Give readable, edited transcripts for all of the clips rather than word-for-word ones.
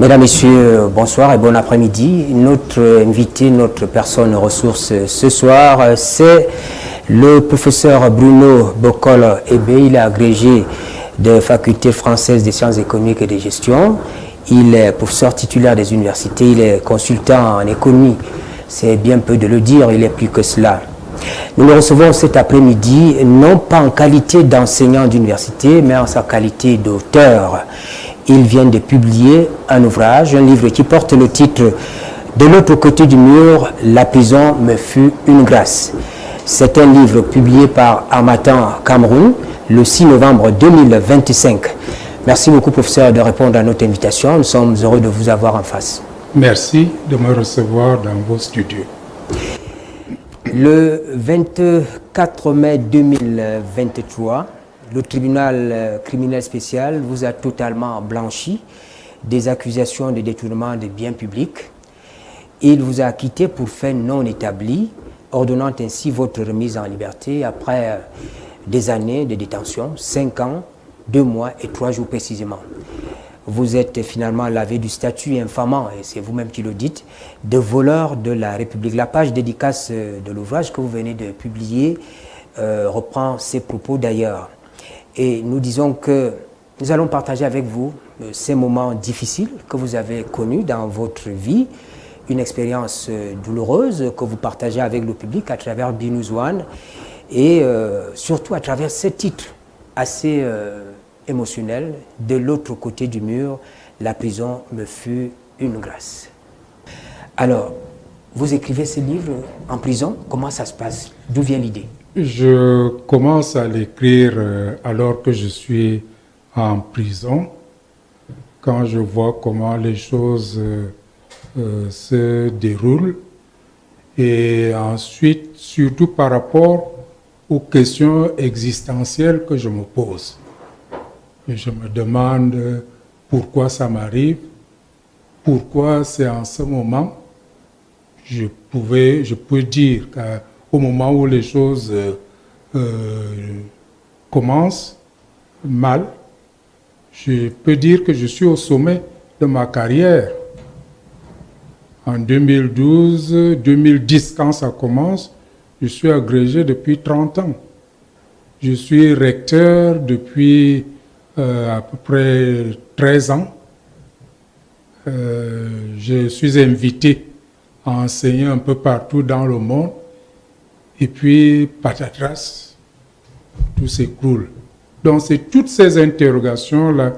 Mesdames, Messieurs, bonsoir et bon après-midi. Notre invité, notre personne ressource ce soir, c'est le professeur Bruno Bokol-Ebe. Il est agrégé de faculté française des sciences économiques et de gestion. Il est professeur titulaire des universités, il est consultant en économie. C'est bien peu de le dire, il est plus que cela. Nous le recevons cet après-midi, non pas en qualité d'enseignant d'université, mais en sa qualité d'auteur. Il vient de publier un ouvrage, un livre qui porte le titre « De l'autre côté du mur, la prison me fut une grâce ». C'est un livre publié par Harmattan Cameroun le 6 novembre 2025. Merci beaucoup, professeur, de répondre à notre invitation. Nous sommes heureux de vous avoir en face. Merci de me recevoir dans vos studios. Le 24 mai 2023, le tribunal criminel spécial vous a totalement blanchi des accusations de détournement de biens publics. Il vous a acquitté pour faits non établis, ordonnant ainsi votre remise en liberté après des années de détention, 5 ans, 2 mois et 3 jours précisément. Vous êtes finalement lavé du statut infamant, et c'est vous-même qui le dites, de voleur de la République. La page dédicace de l'ouvrage que vous venez de publier reprend ces propos d'ailleurs. Et nous disons que nous allons partager avec vous ces moments difficiles que vous avez connus dans votre vie, une expérience douloureuse que vous partagez avec le public à travers Binous One et surtout à travers ce titre assez émotionnel, « De l'autre côté du mur, la prison me fut une grâce ». Alors, vous écrivez ce livre en prison, comment ça se passe? D'où vient l'idée? Je commence à l'écrire alors que je suis en prison, quand je vois comment les choses se déroulent, et ensuite, surtout par rapport aux questions existentielles que je me pose. Et je me demande pourquoi ça m'arrive, pourquoi c'est en ce moment. Je peux dire qu'au moment où les choses commencent mal, je peux dire que je suis au sommet de ma carrière. En 2012, 2010, quand ça commence, je suis agrégé depuis 30 ans. Je suis recteur depuis à peu près 13 ans. Je suis invité à enseigner un peu partout dans le monde. Et puis, patatras, tout s'écroule. Donc, c'est toutes ces interrogations-là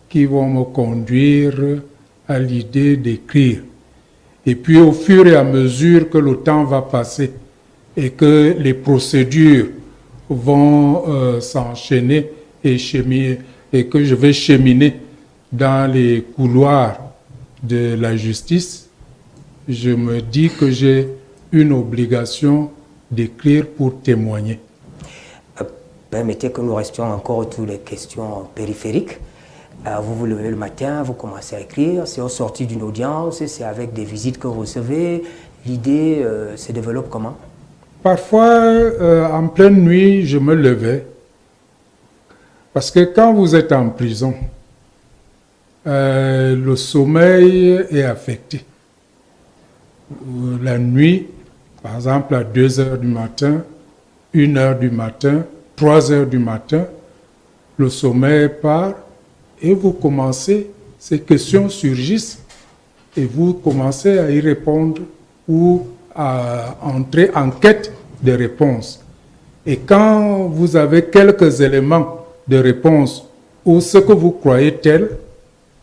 qui vont me conduire à l'idée d'écrire. Et puis, au fur et à mesure que le temps va passer et que les procédures vont s'enchaîner et que je vais cheminer dans les couloirs de la justice, je me dis que j'ai une obligation d'écrire pour témoigner. Permettez que nous restions encore autour des questions périphériques. Vous vous levez le matin, vous commencez à écrire, c'est au sortir d'une audience, c'est avec des visites que vous recevez. L'idée se développe comment? Parfois, en pleine nuit, je me levais. Parce que quand vous êtes en prison, le sommeil est affecté. La nuit, par exemple à 2 heures du matin, 1 heure du matin, 3 heures du matin, le sommeil part et vous commencez, ces questions surgissent et vous commencez à y répondre ou à entrer en quête de réponses. Et quand vous avez quelques éléments de réponse ou ce que vous croyez tel,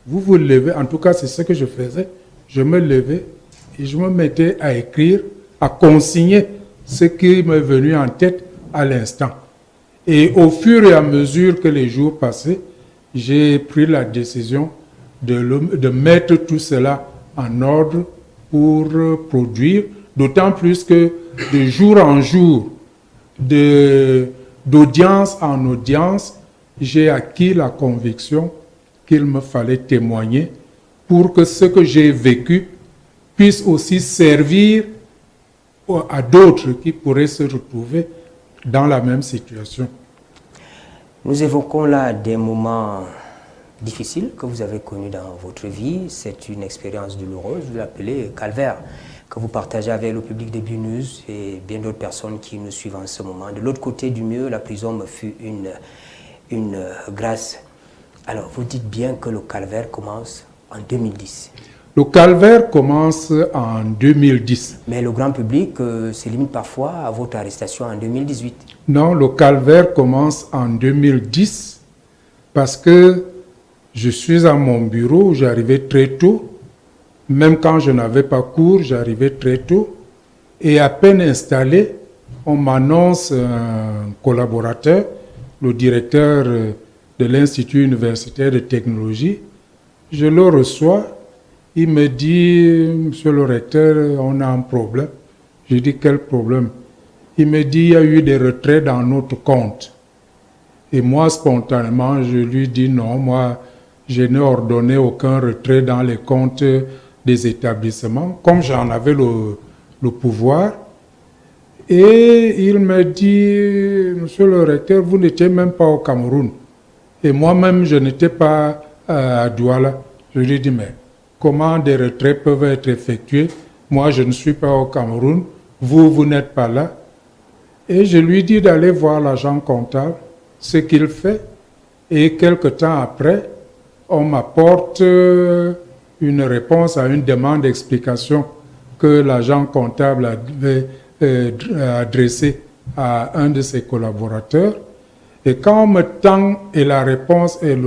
vous vous levez, en tout cas c'est ce que je faisais, je me levais et je me mettais à écrire, à consigner ce qui m'est venu en tête à l'instant. Et au fur et à mesure que les jours passaient, j'ai pris la décision de mettre tout cela en ordre pour produire, d'autant plus que de jour en jour, d'audience en audience, j'ai acquis la conviction qu'il me fallait témoigner pour que ce que j'ai vécu puisse aussi servir à d'autres qui pourraient se retrouver dans la même situation. Nous évoquons là des moments difficile que vous avez connu dans votre vie. C'est une expérience douloureuse, vous l'appelez calvaire, que vous partagez avec le public de BNews et bien d'autres personnes qui nous suivent en ce moment. De l'autre côté du mur, la prison me fut une grâce. Alors, vous dites bien que le calvaire commence en 2010. Le calvaire commence en 2010. Mais le grand public se limite parfois à votre arrestation en 2018. Non, le calvaire commence en 2010 parce que je suis à mon bureau, j'arrivais très tôt. Même quand je n'avais pas cours, j'arrivais très tôt. Et à peine installé, on m'annonce un collaborateur, le directeur de l'Institut universitaire de technologie. Je le reçois. Il me dit, monsieur le recteur, on a un problème. Je dis, quel problème? Il me dit, il y a eu des retraits dans notre compte. Et moi, spontanément, je lui dis, non, moi, je n'ai ordonné aucun retrait dans les comptes des établissements, comme j'en avais le pouvoir. Et il me dit, monsieur le recteur, vous n'étiez même pas au Cameroun. Et moi-même, je n'étais pas à Douala. Je lui dis, mais comment des retraits peuvent être effectués? Moi, je ne suis pas au Cameroun. Vous n'êtes pas là. Et je lui dis d'aller voir l'agent comptable, ce qu'il fait. Et quelque temps après, on m'apporte une réponse à une demande d'explication que l'agent comptable avait adressée à un de ses collaborateurs. Et quand on me tend et la réponse et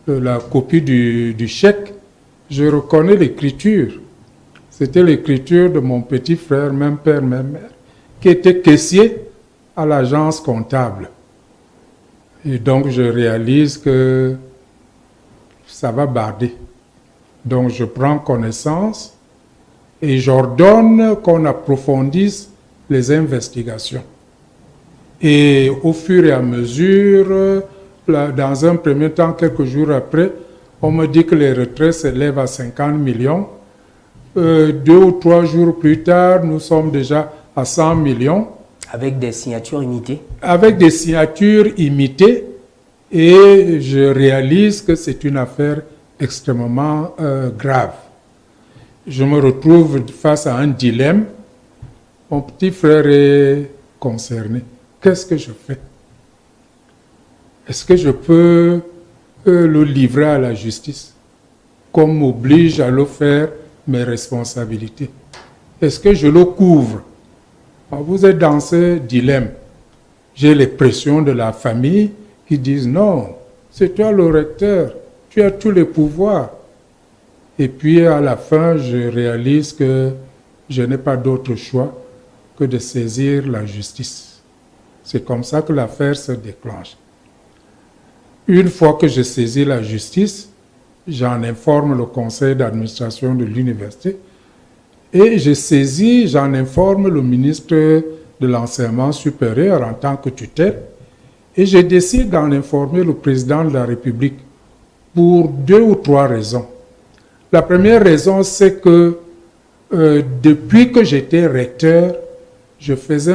la copie du chèque, je reconnais l'écriture. C'était l'écriture de mon petit frère, même père, même mère, qui était caissier à l'agence comptable. Et donc je réalise que ça va barder. Donc je prends connaissance et j'ordonne qu'on approfondisse les investigations. Et au fur et à mesure, dans un premier temps, quelques jours après, on me dit que les retraits s'élèvent à 50 millions. 2 ou 3 jours plus tard, nous sommes déjà à 100 millions. Avec des signatures imitées? Avec des signatures imitées. Et je réalise que c'est une affaire extrêmement grave. Je me retrouve face à un dilemme. Mon petit frère est concerné. Qu'est-ce que je fais? Est-ce que je peux le livrer à la justice, comme m'oblige à le faire mes responsabilités? Est-ce que je le couvre? Alors, vous êtes dans ce dilemme. J'ai les pressions de la famille qui disent non, c'est toi le recteur, tu as tous les pouvoirs. Et puis à la fin, je réalise que je n'ai pas d'autre choix que de saisir la justice. C'est comme ça que l'affaire se déclenche. Une fois que je saisis la justice, j'en informe le conseil d'administration de l'université et j'en informe le ministre de l'enseignement supérieur en tant que tutelle et je décide d'en informer le président de la République pour 2 ou 3 raisons. La première raison, c'est que depuis que j'étais recteur, je faisais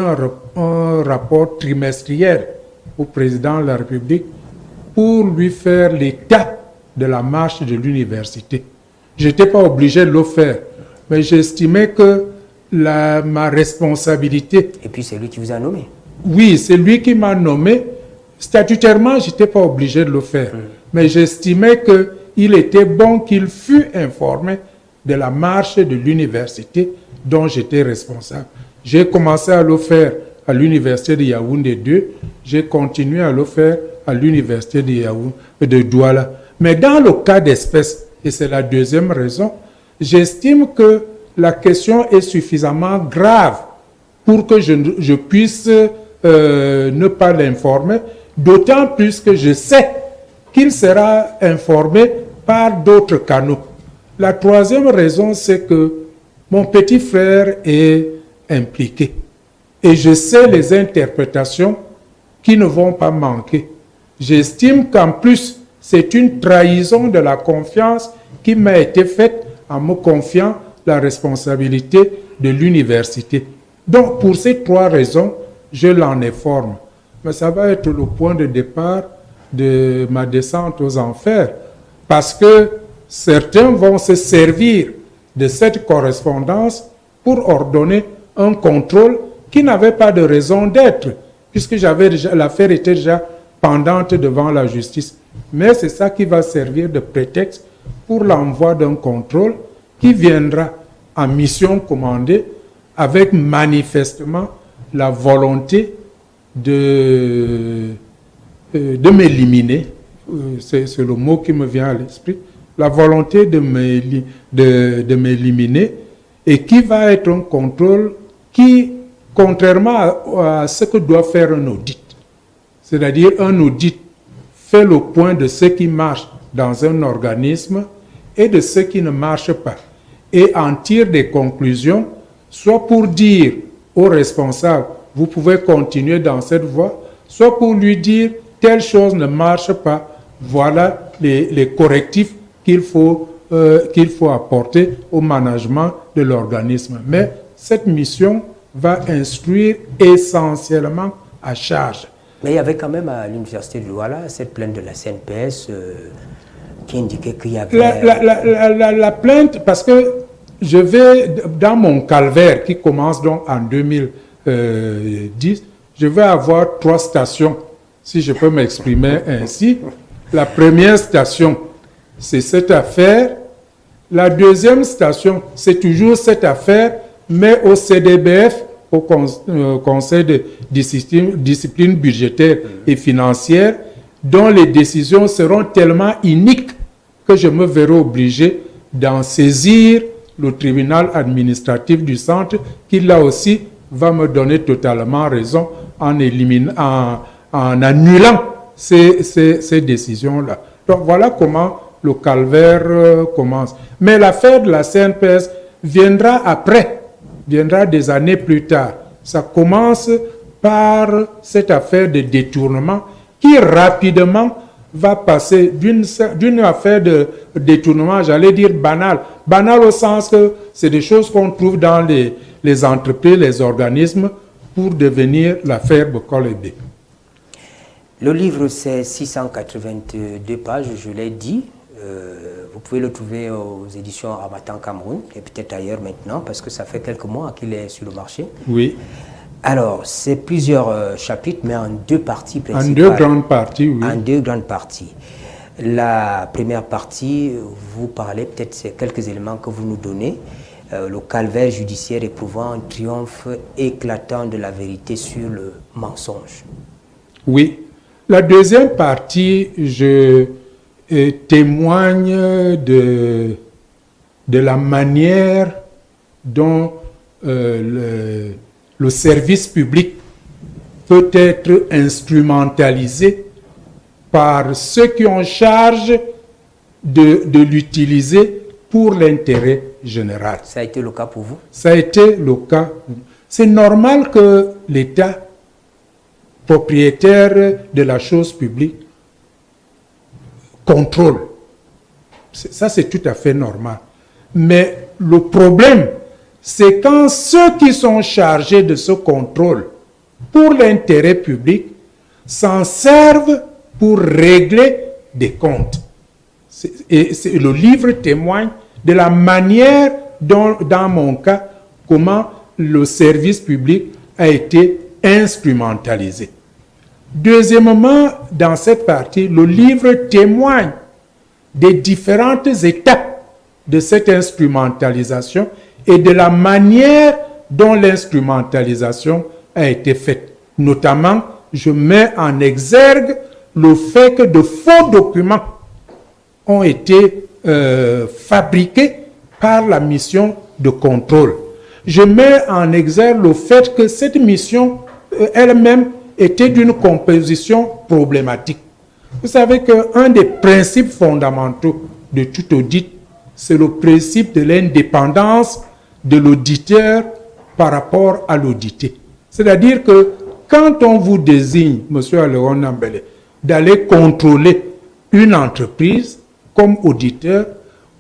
un rapport trimestriel au président de la République pour lui faire l'état de la marche de l'université. Je n'étais pas obligé de le faire, mais j'estimais que ma responsabilité... Et puis c'est lui qui vous a nommé? Oui, c'est lui qui m'a nommé. Statutairement, je n'étais pas obligé de le faire, mais j'estimais qu'il était bon qu'il fût informé de la marche de l'université dont j'étais responsable. J'ai commencé à le faire à l'université de Yaoundé 2, j'ai continué à le faire à l'université de Douala. Mais dans le cas d'espèce, et c'est la deuxième raison, j'estime que la question est suffisamment grave pour que je puisse ne pas l'informer, d'autant plus que je sais qu'il sera informé par d'autres canaux. La troisième raison, c'est que mon petit frère est impliqué. Et je sais les interprétations qui ne vont pas manquer. J'estime qu'en plus, c'est une trahison de la confiance qui m'a été faite en me confiant la responsabilité de l'université. Donc, pour ces 3 raisons, je l'en informe. Mais ça va être le point de départ de ma descente aux enfers, parce que certains vont se servir de cette correspondance pour ordonner un contrôle qui n'avait pas de raison d'être, puisque l'affaire était déjà pendante devant la justice. Mais c'est ça qui va servir de prétexte pour l'envoi d'un contrôle qui viendra en mission commandée avec manifestement la volonté de m'éliminer. C'est le mot qui me vient à l'esprit. La volonté de m'éliminer, et qui va être un contrôle qui, contrairement à ce que doit faire un audit, c'est-à-dire un audit fait le point de ce qui marche dans un organisme et de ce qui ne marche pas, et en tire des conclusions, soit pour dire au responsable, vous pouvez continuer dans cette voie, soit pour lui dire, telle chose ne marche pas, voilà les correctifs qu'il faut apporter au management de l'organisme. Mais cette mission va instruire essentiellement à charge. Mais il y avait quand même à l'Université de Douala cette plainte de la CNPS qui indiquait qu'il y avait... La plainte, parce que je vais dans mon calvaire qui commence donc en 2010, je vais avoir 3 stations, si je peux m'exprimer ainsi. La première station, c'est cette affaire. La deuxième station, c'est toujours cette affaire, mais au CDBF, au Conseil de discipline budgétaire et financière, dont les décisions seront tellement iniques que je me verrai obligé d'en saisir le tribunal administratif du centre, qui là aussi va me donner totalement raison en annulant ces décisions-là. Donc voilà comment le calvaire commence. Mais l'affaire de la CNPS viendra après, viendra des années plus tard. Ça commence par cette affaire de détournement qui rapidement va passer d'une affaire de détournement, j'allais dire banale. Banale au sens que c'est des choses qu'on trouve dans les entreprises, les organismes, pour devenir l'affaire Bokol-Ebé. Le livre, c'est 682 pages, je l'ai dit. Vous pouvez le trouver aux éditions Harmattan Cameroun, et peut-être ailleurs maintenant, parce que ça fait quelques mois qu'il est sur le marché. Oui. Alors, c'est plusieurs chapitres, mais en 2 parties principales. En 2 grandes parties, oui. En 2 grandes parties. La première partie, vous parlez, peut-être c'est quelques éléments que vous nous donnez. Le calvaire judiciaire éprouvant un triomphe éclatant de la vérité sur le mensonge. Oui. La deuxième partie, je témoigne de la manière dont le service public peut être instrumentalisé par ceux qui ont charge de l'utiliser pour l'intérêt général. Ça a été le cas pour vous? Ça a été le cas. C'est normal que l'État, propriétaire de la chose publique, contrôle. Ça, c'est tout à fait normal. Mais le problème, c'est quand ceux qui sont chargés de ce contrôle pour l'intérêt public s'en servent pour régler des comptes. Et le livre témoigne de la manière dont, dans mon cas, comment le service public a été instrumentalisé. Deuxièmement, dans cette partie, le livre témoigne des différentes étapes de cette instrumentalisation et de la manière dont l'instrumentalisation a été faite. Notamment, je mets en exergue le fait que de faux documents ont été fabriqués par la mission de contrôle. Je mets en exergue le fait que cette mission elle-même était d'une composition problématique. Vous savez qu'un des principes fondamentaux de tout audit, c'est le principe de l'indépendance de l'auditeur par rapport à l'audité. C'est-à-dire que quand on vous désigne, M. Aléon Nambélé, d'aller contrôler une entreprise comme auditeur,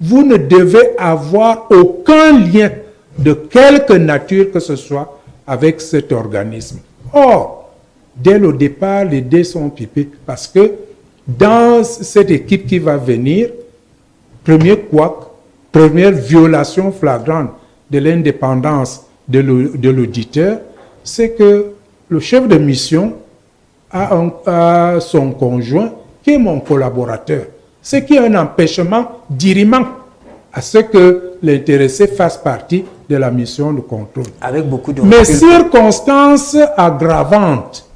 vous ne devez avoir aucun lien de quelque nature que ce soit avec cet organisme. Or, dès le départ, les dés sont pipés parce que dans cette équipe qui va venir, premier couac, première violation flagrante de l'indépendance de l'auditeur, c'est que le chef de mission a son conjoint qui est mon collaborateur, ce qui est un empêchement dirimant à ce que l'intéressé fasse partie de la mission de contrôle. Avec beaucoup de Mais recul. circonstance aggravante,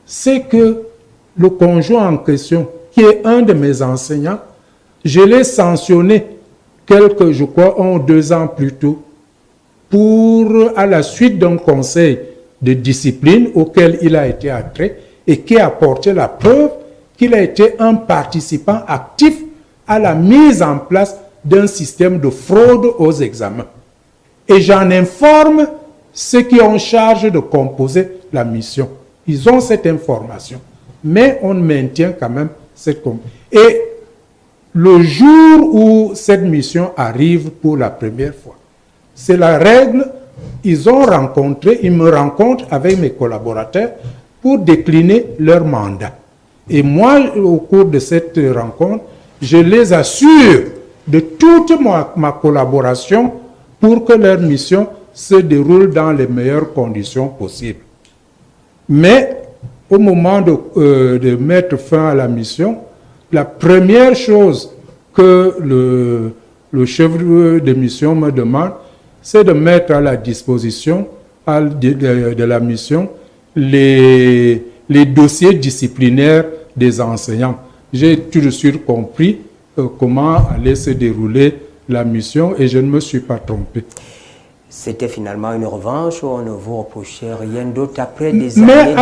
c'est que le conjoint en question, qui est un de mes enseignants, je l'ai sanctionné je crois, 1 ou 2 ans plus tôt, à la suite d'un conseil de discipline auquel il a été attrait et qui a apporté la preuve qu'il a été un participant actif à la mise en place d'un système de fraude aux examens. Et j'en informe ceux qui ont charge de composer la mission. Ils ont cette information, mais on maintient quand même cette compétence. Et le jour où cette mission arrive pour la première fois, c'est la règle, ils me rencontrent avec mes collaborateurs pour décliner leur mandat. Et moi, au cours de cette rencontre, je les assure de toute ma collaboration pour que leur mission se déroule dans les meilleures conditions possibles. Mais au moment de mettre fin à la mission, la première chose que le chef de mission me demande, c'est de mettre à la disposition de la mission les dossiers disciplinaires des enseignants. J'ai tout de suite compris comment allait se dérouler la mission et je ne me suis pas trompé. C'était finalement une revanche ou on ne vous reprochait rien d'autre après des Mais années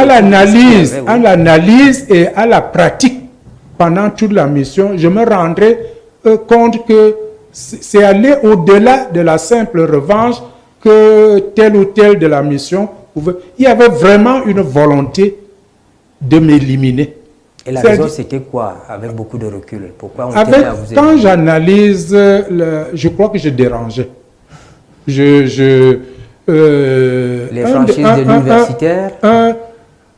à l'analyse et à la pratique pendant toute la mission, je me rendrai compte que c'est aller au-delà de la simple revanche que telle ou telle de la mission pouvait. Il y avait vraiment une volonté de m'éliminer. Et la raison, c'était quoi, avec beaucoup de recul? Pourquoi on était à vous quand j'analyse, je crois que je dérangeais. Les franchises de l'universitaire.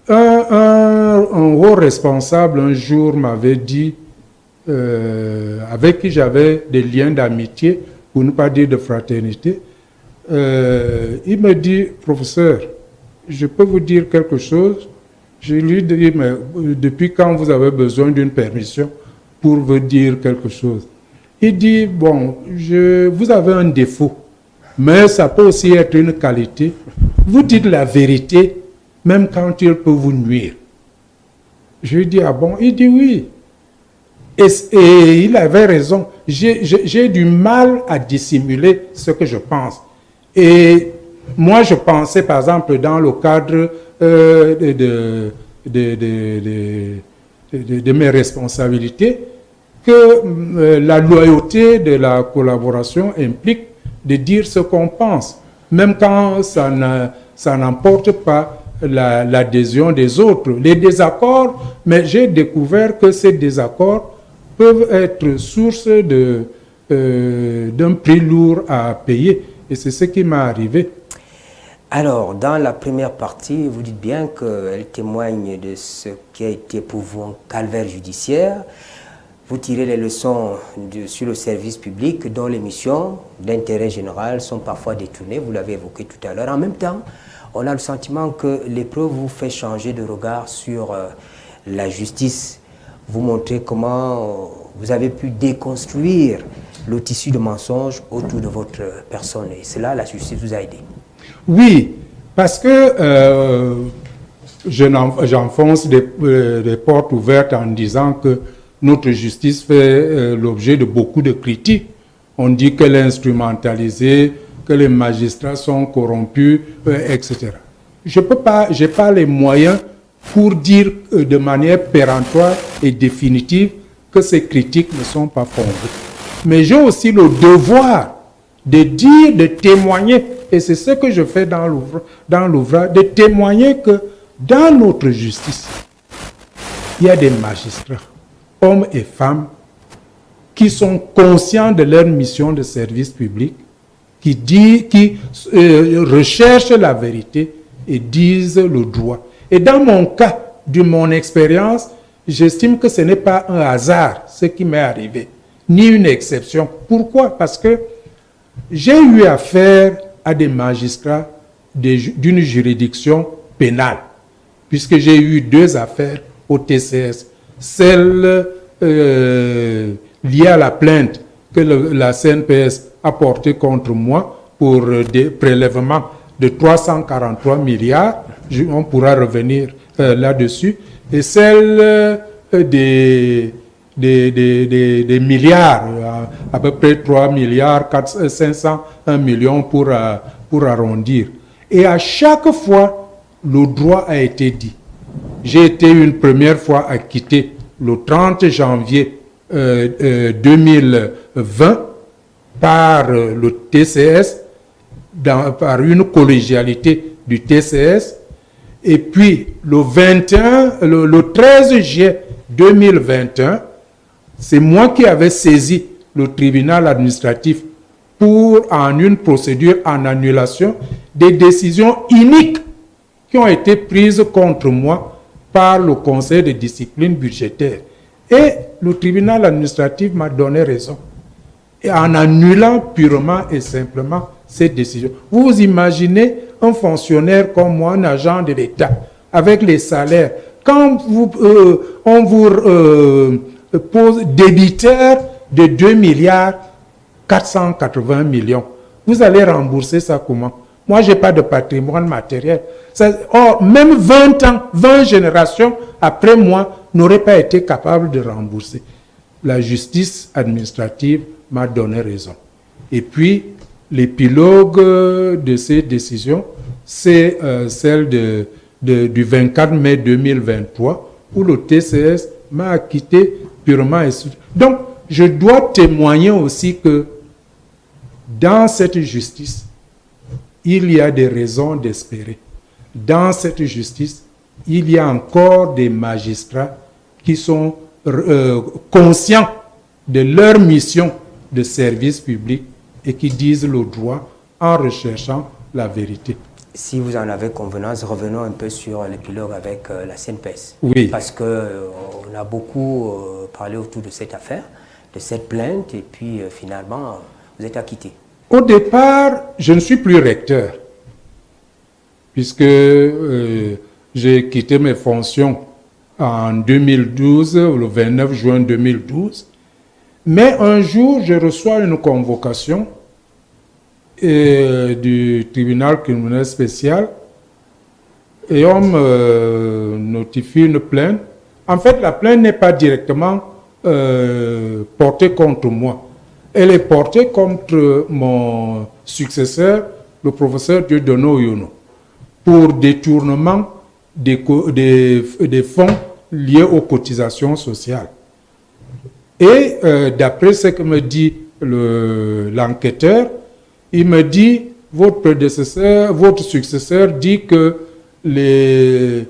Un haut responsable un jour m'avait dit, avec qui j'avais des liens d'amitié, pour ne pas dire de fraternité, il me dit, professeur, je peux vous dire quelque chose? Je lui dis, mais depuis quand vous avez besoin d'une permission pour vous dire quelque chose? Il dit, bon, vous avez un défaut, mais ça peut aussi être une qualité. Vous dites la vérité, même quand il peut vous nuire. Je lui dis, ah bon? Il dit oui. Et il avait raison. J'ai du mal à dissimuler ce que je pense. Et moi, je pensais, par exemple, dans le cadre de mes responsabilités, que la loyauté de la collaboration implique de dire ce qu'on pense, même quand ça n'emporte pas l'adhésion des autres. Les désaccords, mais j'ai découvert que ces désaccords peuvent être source d'un prix lourd à payer. Et c'est ce qui m'est arrivé. Alors, dans la première partie, vous dites bien qu'elle témoigne de ce qui a été pour vous un calvaire judiciaire. Vous tirez les leçons sur le service public dont les missions d'intérêt général sont parfois détournées, vous l'avez évoqué tout à l'heure. En même temps, on a le sentiment que l'épreuve vous fait changer de regard sur la justice. Vous montrez comment vous avez pu déconstruire le tissu de mensonges autour de votre personne. Et cela, la justice vous a aidé. Oui, parce que j'enfonce des portes ouvertes en disant que notre justice fait l'objet de beaucoup de critiques. On dit qu'elle est instrumentalisée, que les magistrats sont corrompus, etc. Je n'ai pas les moyens pour dire de manière péremptoire et définitive que ces critiques ne sont pas fondées. Mais j'ai aussi le devoir de dire, de témoigner, et c'est ce que je fais dans l'ouvrage, de témoigner que dans notre justice, il y a des magistrats, hommes et femmes, qui sont conscients de leur mission de service public, qui recherchent la vérité et disent le droit. Et dans mon cas, de mon expérience, j'estime que ce n'est pas un hasard ce qui m'est arrivé, ni une exception. Pourquoi? Parce que j'ai eu affaire à des magistrats d'une juridiction pénale, puisque j'ai eu 2 affaires au TCS. Celle liée à la plainte que la CNPS a portée contre moi pour des prélèvements de 343 milliards, on pourra revenir là-dessus, et celle des milliards, à peu près 3 milliards, 501 millions pour arrondir. Et à chaque fois, le droit a été dit. J'ai été une première fois acquitté le 30 janvier 2020 par le TCS, par une collégialité du TCS. Et puis le 13 juillet 2021, c'est moi qui avais saisi le tribunal administratif pour, en une procédure en annulation, des décisions iniques qui ont été prises contre moi par le conseil de discipline budgétaire. Et le tribunal administratif m'a donné raison, et en annulant purement et simplement ces décisions. Vous imaginez un fonctionnaire comme moi, un agent de l'État, avec les salaires, quand on vous pose débiteur de 2 milliards 480 millions, vous allez rembourser ça comment? Moi, je n'ai pas de patrimoine matériel. Or, même 20 ans, 20 générations après moi, n'auraient pas été capables de rembourser. La justice administrative m'a donné raison. Et puis, l'épilogue de ces décisions, c'est celle du 24 mai 2023, où le TCS m'a acquitté purement et simplement. Donc, je dois témoigner aussi que dans cette justice, il y a des raisons d'espérer. Dans cette justice, il y a encore des magistrats qui sont conscients de leur mission de service public et qui disent le droit en recherchant la vérité. Si vous en avez convenance, revenons un peu sur l'épilogue avec la CNPS. Oui. Parce qu'on a beaucoup parlé autour de cette affaire, de cette plainte, et puis finalement, vous êtes acquitté. Au départ, je ne suis plus recteur, puisque j'ai quitté mes fonctions en 2012, le 29 juin 2012. Mais un jour, je reçois une convocation du tribunal criminel spécial et on me notifie une plainte. En fait, la plainte n'est pas directement portée contre moi. Elle est portée contre mon successeur, le professeur Dieudonné Oyono, pour détournement des fonds liés aux cotisations sociales. Et d'après ce que me dit l'enquêteur, il me dit, votre successeur dit que les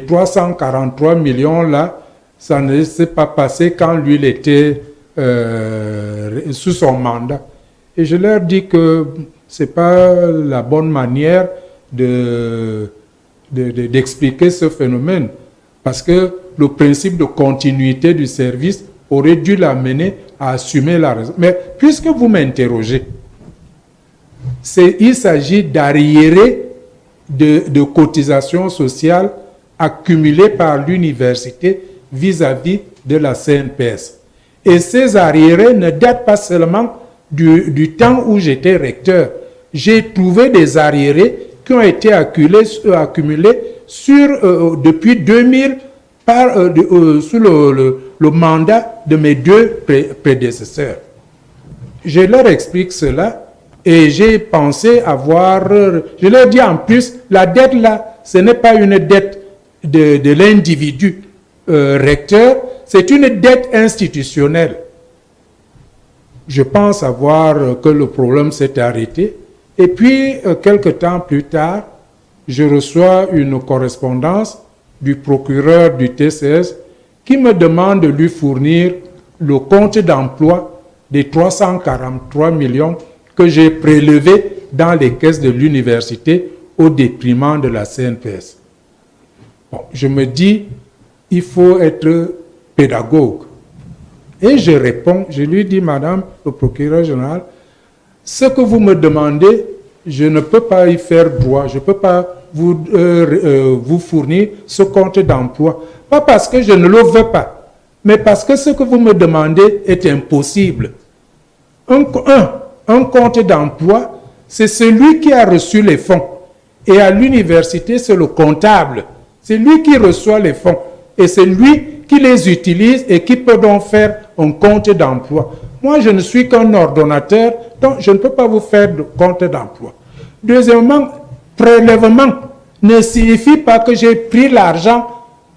343 millions là, ça ne s'est pas passé quand lui il était sous son mandat. Et je leur dis que c'est pas la bonne manière d'expliquer ce phénomène, parce que le principe de continuité du service aurait dû l'amener à assumer la raison. Mais puisque vous m'interrogez, il s'agit d'arriérés de cotisations sociales accumulées par l'université vis-à-vis de la CNPS. Et ces arriérés ne datent pas seulement du temps où j'étais recteur. J'ai trouvé des arriérés qui ont été accumulés depuis 2000 sous le mandat de mes 2 prédécesseurs. Je leur explique cela et j'ai pensé je leur dis en plus, la dette là, ce n'est pas une dette de l'individu recteur, c'est une dette institutionnelle. Je pense avoir que le problème s'est arrêté. Et puis, quelque temps plus tard, je reçois une correspondance du procureur du TCS qui me demande de lui fournir le compte d'emploi des 343 millions que j'ai prélevés dans les caisses de l'université au détriment de la CNPS. Bon, je me dis, il faut être pédagogue. Et je réponds, je lui dis, Madame le procureur général, ce que vous me demandez, je ne peux pas y faire droit, je ne peux pas vous fournir ce compte d'emploi. Pas parce que je ne le veux pas, mais parce que ce que vous me demandez est impossible. Un compte d'emploi, c'est celui qui a reçu les fonds. Et à l'université, c'est le comptable. C'est lui qui reçoit les fonds. Et c'est lui qui les utilise et qui peut donc faire un compte d'emploi. Moi, je ne suis qu'un ordonnateur, donc je ne peux pas vous faire de compte d'emploi. Deuxièmement, prélèvement ne signifie pas que j'ai pris l'argent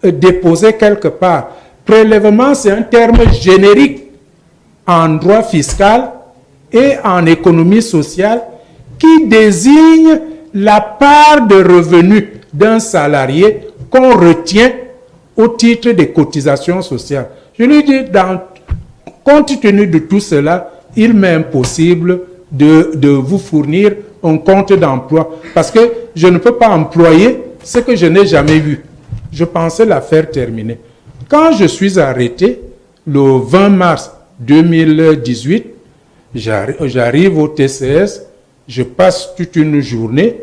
déposé quelque part. Prélèvement, c'est un terme générique en droit fiscal et en économie sociale qui désigne la part de revenus d'un salarié qu'on retient au titre des cotisations sociales. Je lui dis, compte tenu de tout cela, il m'est impossible de vous fournir un compte d'emploi parce que je ne peux pas employer ce que je n'ai jamais vu. Je pensais l'affaire terminée. Quand je suis arrêté, le 20 mars 2018, j'arrive au TCS, je passe toute une journée,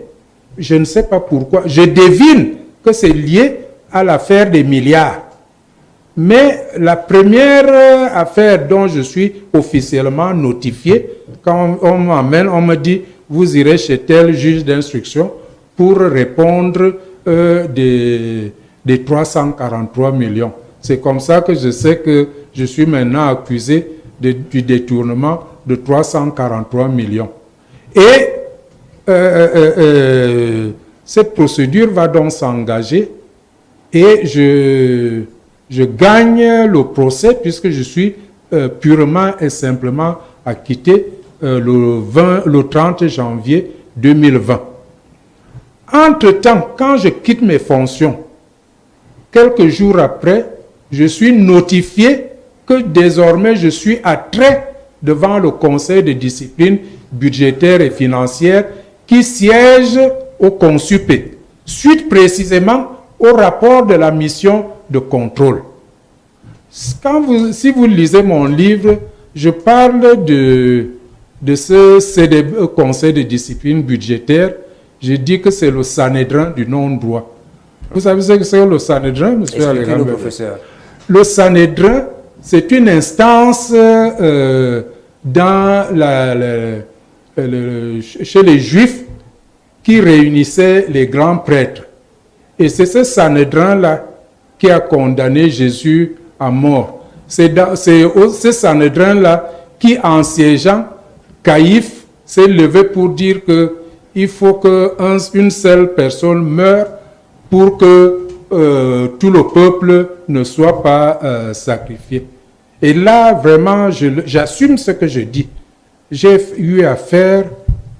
je ne sais pas pourquoi, je devine que c'est lié à l'affaire des milliards. Mais la première affaire dont je suis officiellement notifié, quand on m'emmène, on me dit, vous irez chez tel juge d'instruction pour répondre des 343 millions. C'est comme ça que je sais que je suis maintenant accusé du détournement de 343 millions. Et cette procédure va donc s'engager et je gagne le procès puisque je suis purement et simplement acquitté le 30 janvier 2020. Entre-temps, quand je quitte mes fonctions, quelques jours après, je suis notifié que désormais je suis attrait devant le Conseil de discipline budgétaire et financière qui siège au CONSUPE, suite précisément au rapport de la mission de contrôle. Si vous lisez mon livre, je parle de ce Conseil de discipline budgétaire. Je dis que c'est le Sanhédrin du non-droit. Vous savez ce que c'est le Sanhédrin, monsieur Alexandre? Expliquez-le, professeur. Le Sanhédrin, c'est une instance chez les Juifs qui réunissait les grands prêtres. Et c'est ce Sanhédrin-là qui a condamné Jésus à mort. C'est ce Sanhédrin-là qui, en siégeant, Caïphe s'est levé pour dire qu'il faut qu'une seule personne meure pour que tout le peuple ne soit pas sacrifié. Et là, vraiment, j'assume ce que je dis. J'ai eu affaire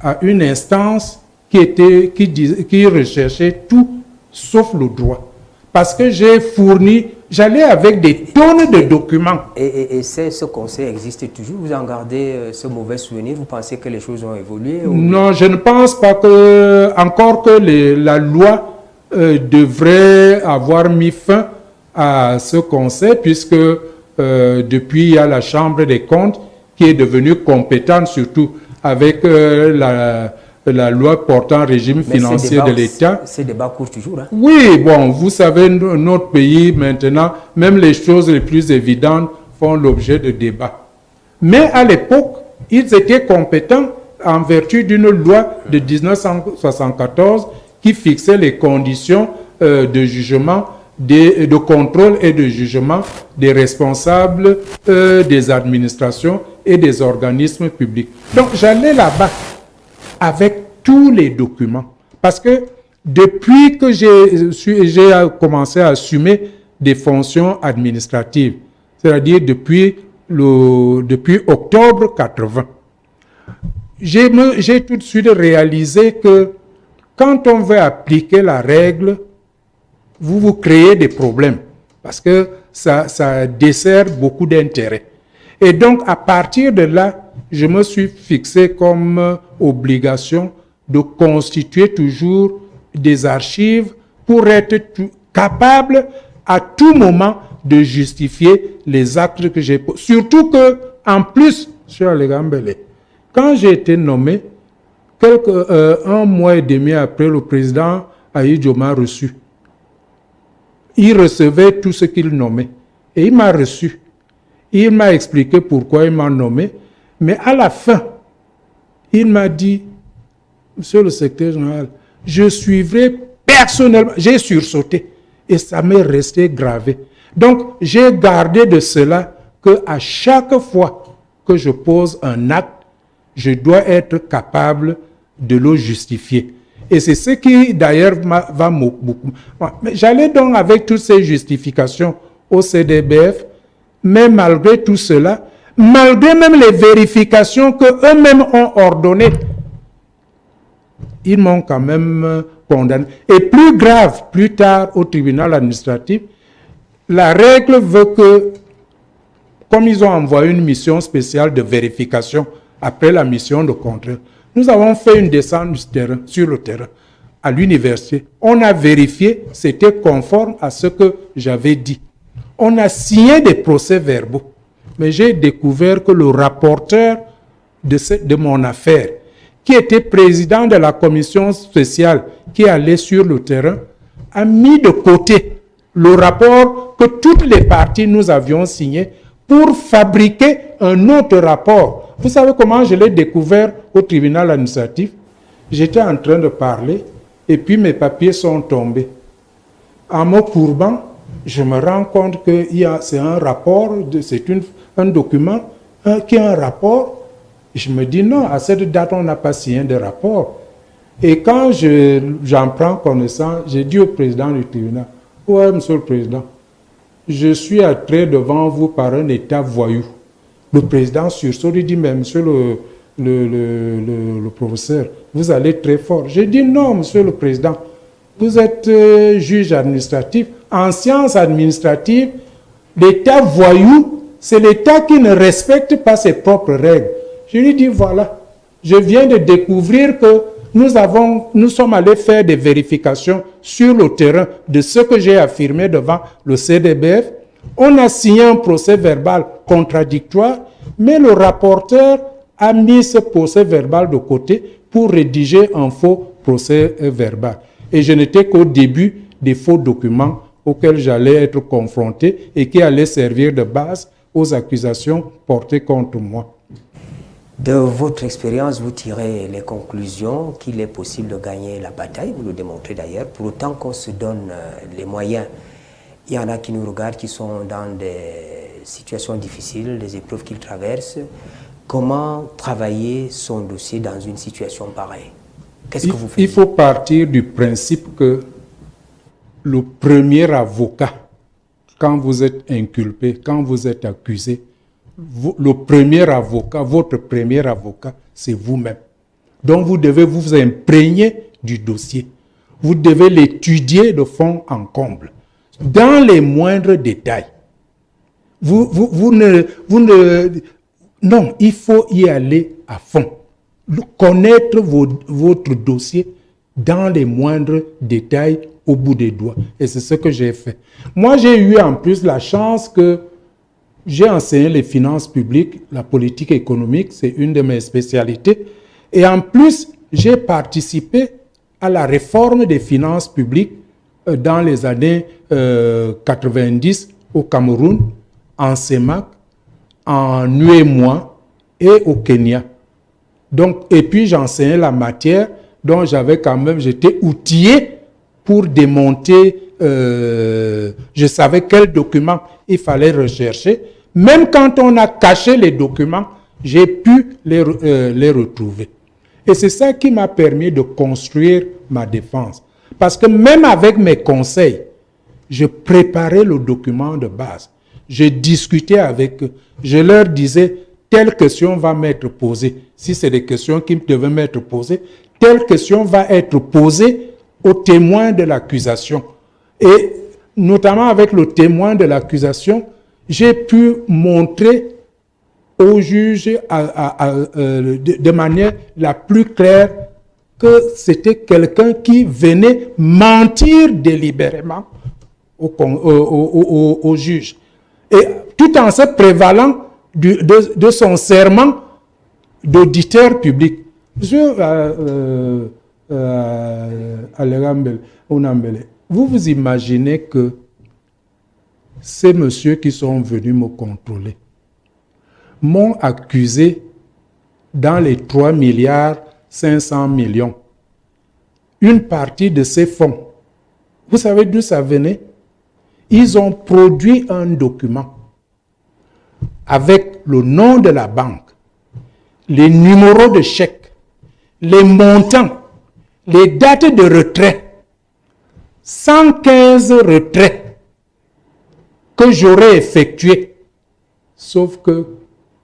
à une instance qui recherchait tout sauf le droit. Parce que j'allais avec des tonnes de documents. Et ce conseil existe toujours? Vous en gardez ce mauvais souvenir? Vous pensez que les choses ont évolué? Non, je ne pense pas encore que la loi devrait avoir mis fin à ce conseil, puisque depuis, il y a la Chambre des comptes qui est devenue compétente, surtout avec la loi portant régime financier de l'État. Ces débats courent toujours, hein? Oui, bon, vous savez, notre pays, maintenant, même les choses les plus évidentes font l'objet de débats. Mais à l'époque, ils étaient compétents en vertu d'une loi de 1974 qui fixait les conditions de jugement, de contrôle et de jugement des responsables des administrations et des organismes publics. Donc, j'allais là-bas avec tous les documents. Parce que depuis que j'ai commencé à assumer des fonctions administratives, c'est-à-dire depuis octobre 80, j'ai tout de suite réalisé que quand on veut appliquer la règle, vous créez des problèmes parce que ça dessert beaucoup d'intérêts. Et donc, à partir de là, je me suis fixé comme obligation de constituer toujours des archives pour être capable à tout moment de justifier les actes que j'ai posés. Surtout que, en plus, M. Alegambele, quand j'ai été nommé, un mois et demi après, le président Ahidjo m'a reçu. Il recevait tout ce qu'il nommait. Et il m'a reçu. Il m'a expliqué pourquoi il m'a nommé. Mais à la fin, il m'a dit, Monsieur le secrétaire général, je suivrai personnellement. J'ai sursauté. Et ça m'est resté gravé. Donc, j'ai gardé de cela qu'à chaque fois que je pose un acte, je dois être capable de le justifier. Et c'est ce qui, d'ailleurs, va beaucoup. Mais j'allais donc avec toutes ces justifications au CDBF, mais malgré tout cela, malgré même les vérifications qu'eux-mêmes ont ordonnées, ils m'ont quand même condamné. Et plus grave, plus tard, au tribunal administratif, la règle veut que, comme ils ont envoyé une mission spéciale de vérification après la mission de contrôle, nous avons fait une descente sur le terrain, à l'université. On a vérifié, c'était conforme à ce que j'avais dit. On a signé des procès-verbaux. Mais j'ai découvert que le rapporteur de mon affaire, qui était président de la commission spéciale qui allait sur le terrain, a mis de côté le rapport que toutes les parties nous avions signé pour fabriquer un autre rapport. Vous savez comment je l'ai découvert au tribunal administratif? J'étais en train de parler et puis mes papiers sont tombés. En me courbant, je me rends compte que c'est un rapport, c'est un document qui est un rapport. Je me dis non, à cette date, on n'a pas signé de rapport. Et quand j'en prends connaissance, j'ai dit au président du tribunal, « Ouais, monsieur le président, je suis attiré devant vous par un état voyou. » Le président sursaute, il dit, « Mais monsieur le professeur, vous allez très fort. » J'ai dit, « Non, monsieur le président, vous êtes juge administratif. En sciences administratives, l'état voyou, c'est l'état qui ne respecte pas ses propres règles. » Je lui dis, voilà, je viens de découvrir que nous sommes allés faire des vérifications sur le terrain de ce que j'ai affirmé devant le CDBF. On a signé un procès verbal contradictoire, mais le rapporteur a mis ce procès verbal de côté pour rédiger un faux procès verbal. Et je n'étais qu'au début des faux documents auxquels j'allais être confronté et qui allaient servir de base aux accusations portées contre moi. De votre expérience, vous tirez les conclusions qu'il est possible de gagner la bataille, vous le démontrez d'ailleurs, pour autant qu'on se donne les moyens. Il y en a qui nous regardent, qui sont dans des situations difficiles, des épreuves qu'ils traversent. Comment travailler son dossier dans une situation pareille? Qu'est-ce que vous faites? Il faut partir du principe que le premier avocat, quand vous êtes inculpé, quand vous êtes accusé, le premier avocat, votre premier avocat, c'est vous-même. Donc vous devez vous imprégner du dossier. Vous devez l'étudier de fond en comble, dans les moindres détails. Non, il faut y aller à fond. Connaître votre dossier dans les moindres détails au bout des doigts. Et c'est ce que j'ai fait. Moi, j'ai eu en plus la chance que j'ai enseigné les finances publiques, la politique économique, c'est une de mes spécialités. Et en plus, j'ai participé à la réforme des finances publiques dans les années 90 au Cameroun, en CEMAC, en UEMOA et au Kenya. Donc, et puis j'enseignais la matière, donc j'étais outillé pour démonter, je savais quels documents il fallait rechercher. Même quand on a caché les documents, j'ai pu les retrouver. Et c'est ça qui m'a permis de construire ma défense. Parce que même avec mes conseils, je préparais le document de base. Je discutais avec eux. Je leur disais, telle question va m'être posée. Si c'est des questions qui devaient m'être posées, telle question va être posée au témoin de l'accusation. Et notamment avec le témoin de l'accusation, j'ai pu montrer au juge de manière la plus claire que c'était quelqu'un qui venait mentir délibérément au juge. Et tout en se prévalant de son serment d'auditeur public. Monsieur Onambele, vous imaginez que ces messieurs qui sont venus me contrôler m'ont accusé dans les 3 milliards 500 millions. Une partie de ces fonds, vous savez d'où ça venait? Ils ont produit un document avec le nom de la banque, les numéros de chèque, les montants, les dates de retrait, 115 retraits que j'aurais effectués. Sauf que,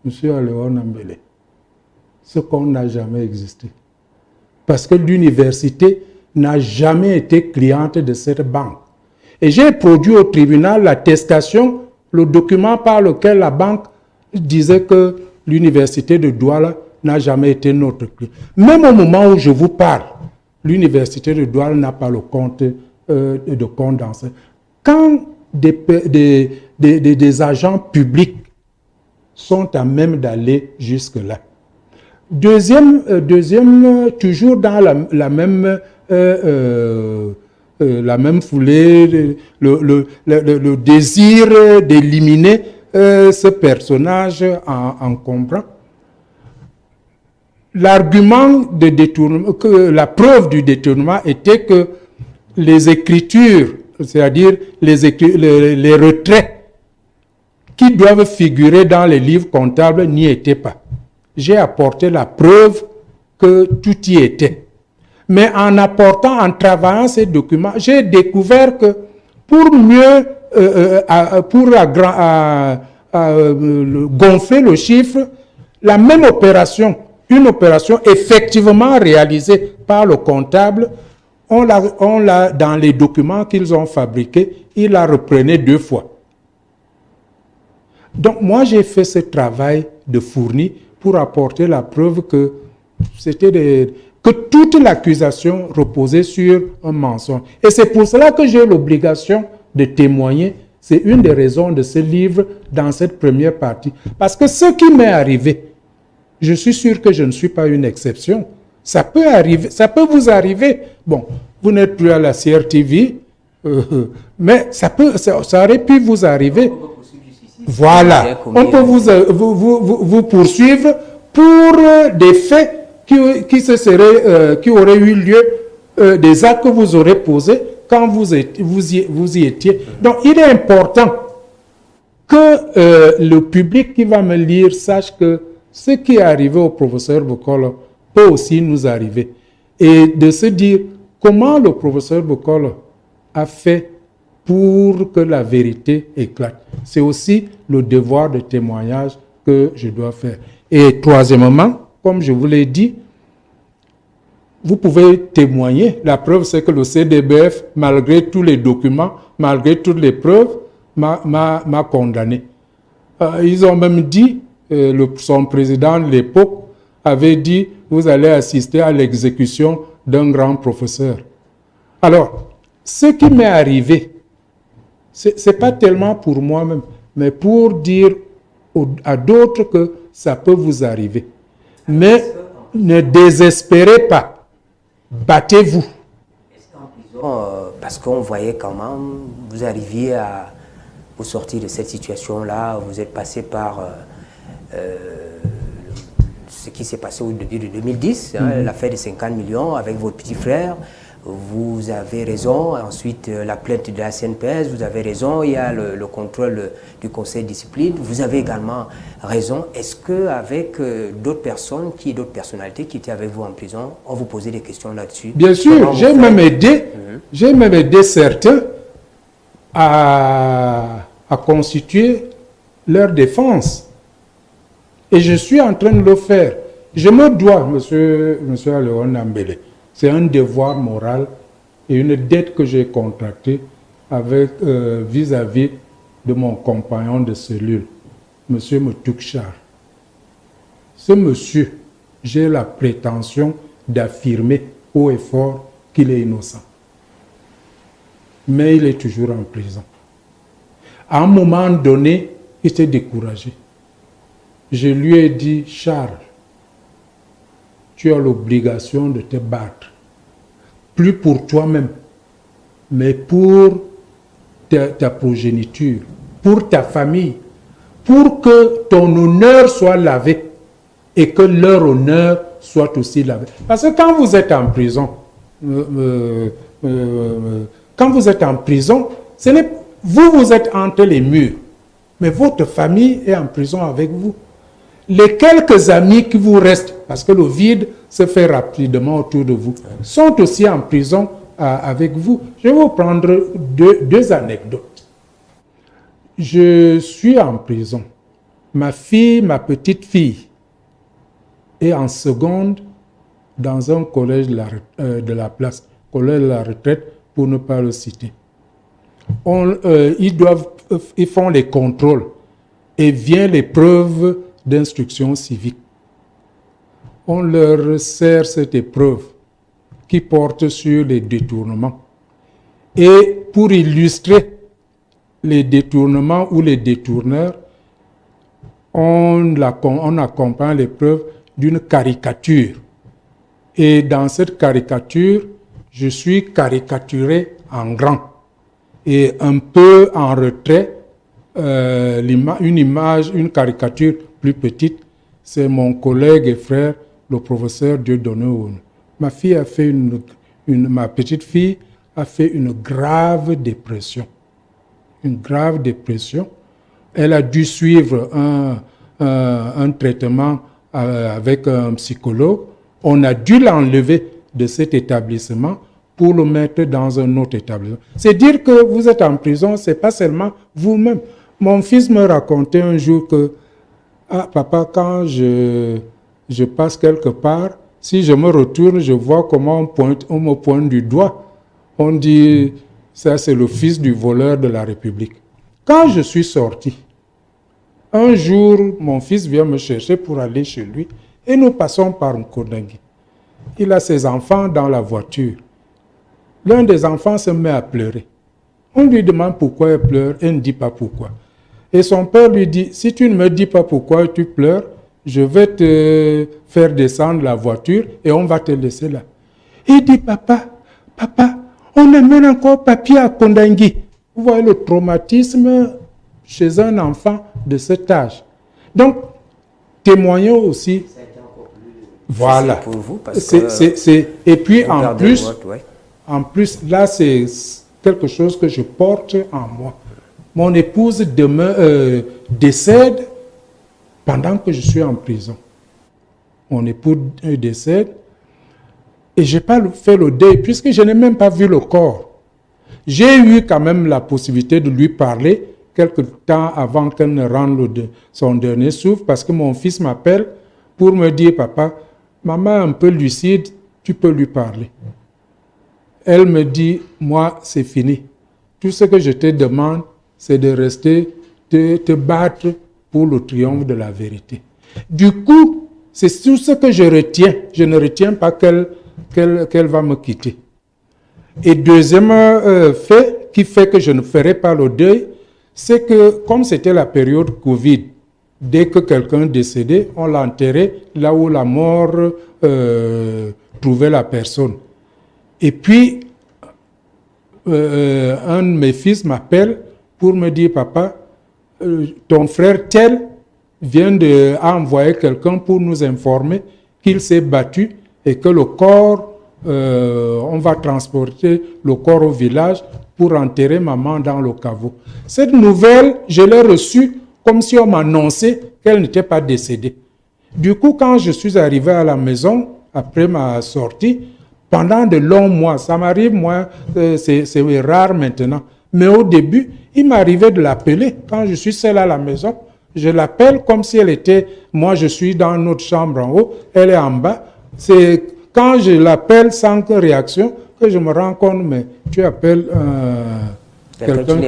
M. Aléon Ambele, ce qu'on n'a jamais existé. Parce que l'université n'a jamais été cliente de cette banque. Et j'ai produit au tribunal l'attestation, le document par lequel la banque disait que l'université de Douala n'a jamais été notre client. Même au moment où je vous parle, l'université de Douala n'a pas le compte de condensé. Quand des agents publics sont à même d'aller jusque-là. Deuxième, toujours dans la même foulée, le désir d'éliminer ce personnage encombrant. L'argument de détournement, la preuve du détournement était que les écritures, c'est-à-dire les retraits qui doivent figurer dans les livres comptables n'y étaient pas. J'ai apporté la preuve que tout y était. Mais en en travaillant ces documents, j'ai découvert que pour mieux, gonfler le chiffre, la même opération, une opération effectivement réalisée par le comptable, on l'a dans les documents qu'ils ont fabriqués, il la reprenait 2 fois. Donc moi j'ai fait ce travail de fourni pour apporter la preuve que que toute l'accusation reposait sur un mensonge. Et c'est pour cela que j'ai l'obligation de témoigner. C'est une des raisons de ce livre dans cette première partie. Parce que ce qui m'est arrivé, je suis sûr que je ne suis pas une exception. Ça peut arriver, ça peut vous arriver. Bon, vous n'êtes plus à la CRTV, mais ça aurait pu vous arriver. Voilà, on peut vous poursuivre pour des faits qui auraient eu lieu, des actes que vous aurez posés quand vous y étiez. Donc, il est important que le public qui va me lire sache que ce qui est arrivé au professeur Bokolo peut aussi nous arriver. Et de se dire comment le professeur Bokolo a fait pour que la vérité éclate. C'est aussi le devoir de témoignage que je dois faire. Et troisièmement, comme je vous l'ai dit, vous pouvez témoigner. La preuve, c'est que le CDBF, malgré tous les documents, malgré toutes les preuves, m'a condamné. Ils ont même dit, son président de l'époque avait dit, vous allez assister à l'exécution d'un grand professeur. Alors, ce qui m'est arrivé, ce n'est pas tellement pour moi-même, mais pour dire à d'autres que ça peut vous arriver. Mais ne désespérez pas. Battez-vous. Parce qu'on voyait comment vous arriviez à vous sortir de cette situation-là. Vous êtes passé par ce qui s'est passé au début de 2010, l'affaire des 50 millions avec votre petit frère. Vous avez raison. Ensuite, la plainte de la CNPS, vous avez raison. Il y a le contrôle du conseil de discipline. Vous avez également raison. Est-ce qu'avec d'autres personnes, d'autres personnalités qui étaient avec vous en prison, on vous posait des questions là-dessus? Bien sûr, j'ai même aidé certains à constituer leur défense. Et je suis en train de le faire. Je me dois, monsieur Aléon Ambele. C'est un devoir moral et une dette que j'ai contractée vis-à-vis de mon compagnon de cellule, M. Moutoukchar. Ce monsieur, j'ai la prétention d'affirmer haut et fort qu'il est innocent. mais il est toujours en prison. À un moment donné, il s'est découragé. Je lui ai dit, Charles, tu as l'obligation de te battre. Plus pour toi-même, mais pour ta progéniture, pour ta famille, pour que ton honneur soit lavé et que leur honneur soit aussi lavé. Parce que quand vous êtes en prison, vous êtes entre les murs, mais votre famille est en prison avec vous. Les quelques amis qui vous restent, parce que le vide se fait rapidement autour de vous, sont aussi en prison avec vous. Je vais vous prendre deux anecdotes. Je suis en prison. Ma petite fille, est en seconde dans un collège de la place, collège de la retraite, pour ne pas le citer. Ils font les contrôles et vient l'épreuve d'instruction civique. On leur sert cette épreuve qui porte sur les détournements. Et pour illustrer les détournements ou les détourneurs, on accompagne l'épreuve d'une caricature. Et dans cette caricature, je suis caricaturé en grand. Et un peu en retrait, une caricature plus petite, c'est mon collègue et frère, le professeur Dieudonné Ounou. Ma petite fille a fait une grave dépression. Une grave dépression. Elle a dû suivre un traitement avec un psychologue. On a dû l'enlever de cet établissement pour le mettre dans un autre établissement. C'est dire que vous êtes en prison, c'est pas seulement vous-même. Mon fils me racontait un jour que, papa, quand je passe quelque part, si je me retourne, je vois comment on me pointe du doigt. On dit, ça c'est le fils du voleur de la République. Quand je suis sorti, un jour, mon fils vient me chercher pour aller chez lui et nous passons par Nkodangui. Il a ses enfants dans la voiture. L'un des enfants se met à pleurer. On lui demande pourquoi il pleure, et il ne dit pas pourquoi. Et son père lui dit, si tu ne me dis pas pourquoi tu pleures, je vais te faire descendre la voiture et on va te laisser là. Il dit, papa, on amène encore papier à Kondangui. Vous voyez le traumatisme chez un enfant de cet âge. Donc, témoignons aussi. Voilà. Pour vous parce et puis en plus, là, c'est quelque chose que je porte en moi. Mon épouse décède pendant que je suis en prison. Mon épouse décède et je n'ai pas fait le deuil puisque je n'ai même pas vu le corps. J'ai eu quand même la possibilité de lui parler quelque temps avant qu'elle ne rende son dernier souffle parce que mon fils m'appelle pour me dire, papa, maman est un peu lucide, tu peux lui parler. Elle me dit, moi, c'est fini. Tout ce que je te demande, c'est de rester, te battre pour le triomphe de la vérité. Du coup, c'est tout ce que je retiens. Je ne retiens pas qu'elle va me quitter. Et deuxième fait qui fait que je ne ferai pas le deuil, c'est que comme c'était la période Covid, dès que quelqu'un décédait, on l'enterrait là où la mort trouvait la personne. Et puis, un de mes fils m'appelle pour me dire, papa, ton frère tel a envoyé quelqu'un pour nous informer qu'il s'est battu et que le corps, on va transporter le corps au village pour enterrer maman dans le caveau. Cette nouvelle, je l'ai reçue comme si on m'annonçait qu'elle n'était pas décédée. Du coup, quand je suis arrivé à la maison, après ma sortie, pendant de longs mois, ça m'arrive, moi, c'est rare maintenant, mais au début, il m'arrivait de l'appeler. Quand je suis seul à la maison, je l'appelle comme si elle était, moi je suis dans notre chambre en haut, elle est en bas. C'est quand je l'appelle sans réaction que je me rends compte, mais tu appelles quelqu'un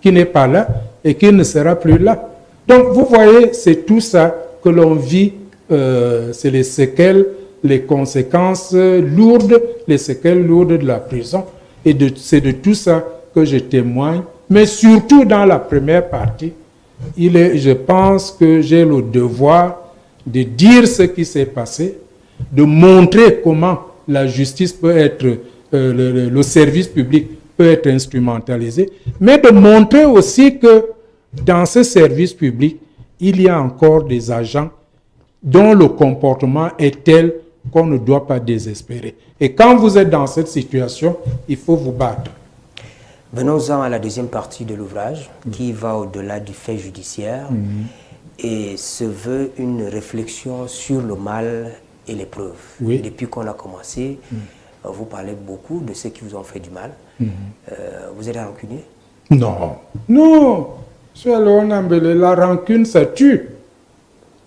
qui n'est pas là et qui ne sera plus là. Donc vous voyez, c'est tout ça que l'on vit, c'est les séquelles, les conséquences lourdes, les séquelles lourdes de la prison. Et c'est de tout ça que je témoigne. Mais surtout dans la première partie, je pense que j'ai le devoir de dire ce qui s'est passé, de montrer comment la justice peut être, le service public peut être instrumentalisé, mais de montrer aussi que dans ce service public, il y a encore des agents dont le comportement est tel qu'on ne doit pas désespérer. Et quand vous êtes dans cette situation, il faut vous battre. Venons-en à la deuxième partie de l'ouvrage, qui va au-delà du fait judiciaire et se veut une réflexion sur le mal et les preuves. Oui. Depuis qu'on a commencé, vous parlez beaucoup de ceux qui vous ont fait du mal. Vous êtes rancunier? Non, non. La rancune, ça tue.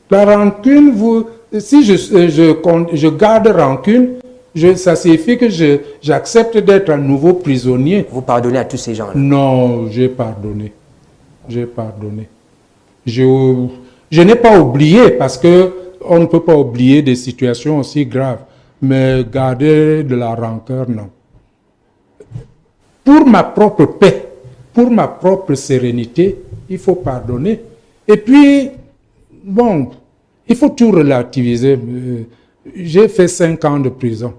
La rancune, si je garde rancune, ça signifie que j'accepte d'être un nouveau prisonnier. Vous pardonnez à tous ces gens-là? Non, j'ai pardonné. J'ai pardonné. Je n'ai pas oublié, parce que on ne peut pas oublier des situations aussi graves. Mais garder de la rancœur, non. Pour ma propre paix, pour ma propre sérénité, il faut pardonner. Et puis, bon, il faut tout relativiser. J'ai fait 5 ans de prison.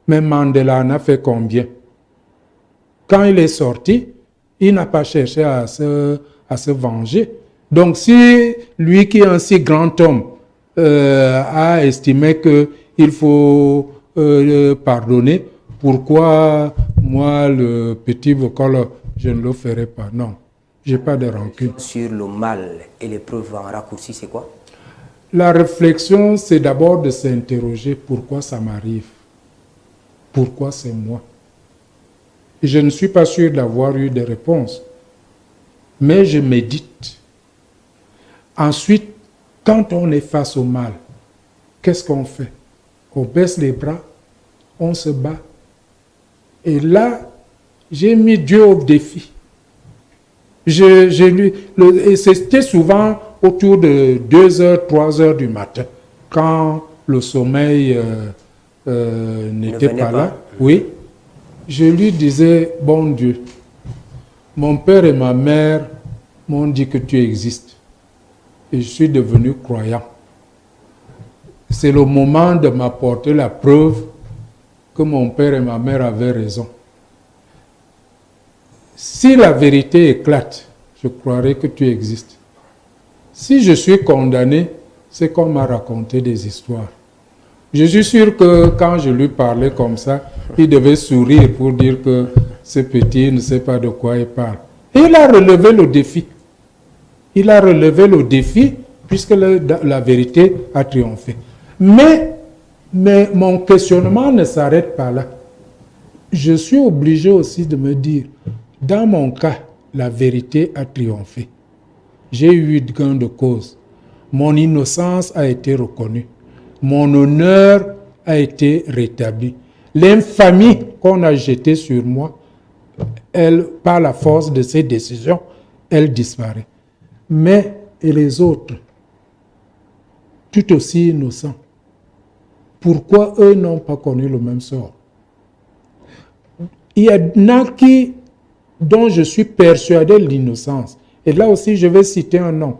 Mais Mandela en a fait combien? Quand il est sorti, il n'a pas cherché à se venger. Donc si lui qui est un si grand homme a estimé qu'il faut pardonner, pourquoi moi, le petit vocal, je ne le ferai pas? Non, je n'ai pas de rancune. Sur le mal et les preuves en raccourci, c'est quoi? La réflexion, c'est d'abord de s'interroger pourquoi ça m'arrive. Pourquoi c'est moi? Et je ne suis pas sûr d'avoir eu des réponses. Mais je médite. Ensuite, quand on est face au mal, qu'est-ce qu'on fait? On baisse les bras, on se bat. Et là, j'ai mis Dieu au défi. Et c'était souvent autour de 2h, 3h du matin, quand le sommeil n'était pas là. Oui, je lui disais, bon Dieu, mon père et ma mère m'ont dit que tu existes. Et je suis devenu croyant. C'est le moment de m'apporter la preuve que mon père et ma mère avaient raison. Si la vérité éclate, je croirai que tu existes. Si je suis condamné, c'est qu'on m'a raconté des histoires. Je suis sûr que quand je lui parlais comme ça, il devait sourire pour dire que ce petit ne sait pas de quoi il parle. Et il a relevé le défi. Il a relevé le défi puisque la vérité a triomphé. Mais mon questionnement ne s'arrête pas là. Je suis obligé aussi de me dire, dans mon cas, la vérité a triomphé. J'ai eu gain de cause. Mon innocence a été reconnue. Mon honneur a été rétabli. L'infamie qu'on a jetée sur moi, elle, par la force de ces décisions, elle disparaît. Mais, et les autres, tout aussi innocents, pourquoi eux n'ont pas connu le même sort? Il y en a dont je suis persuadé de l'innocence. Et là aussi, je vais citer un nom.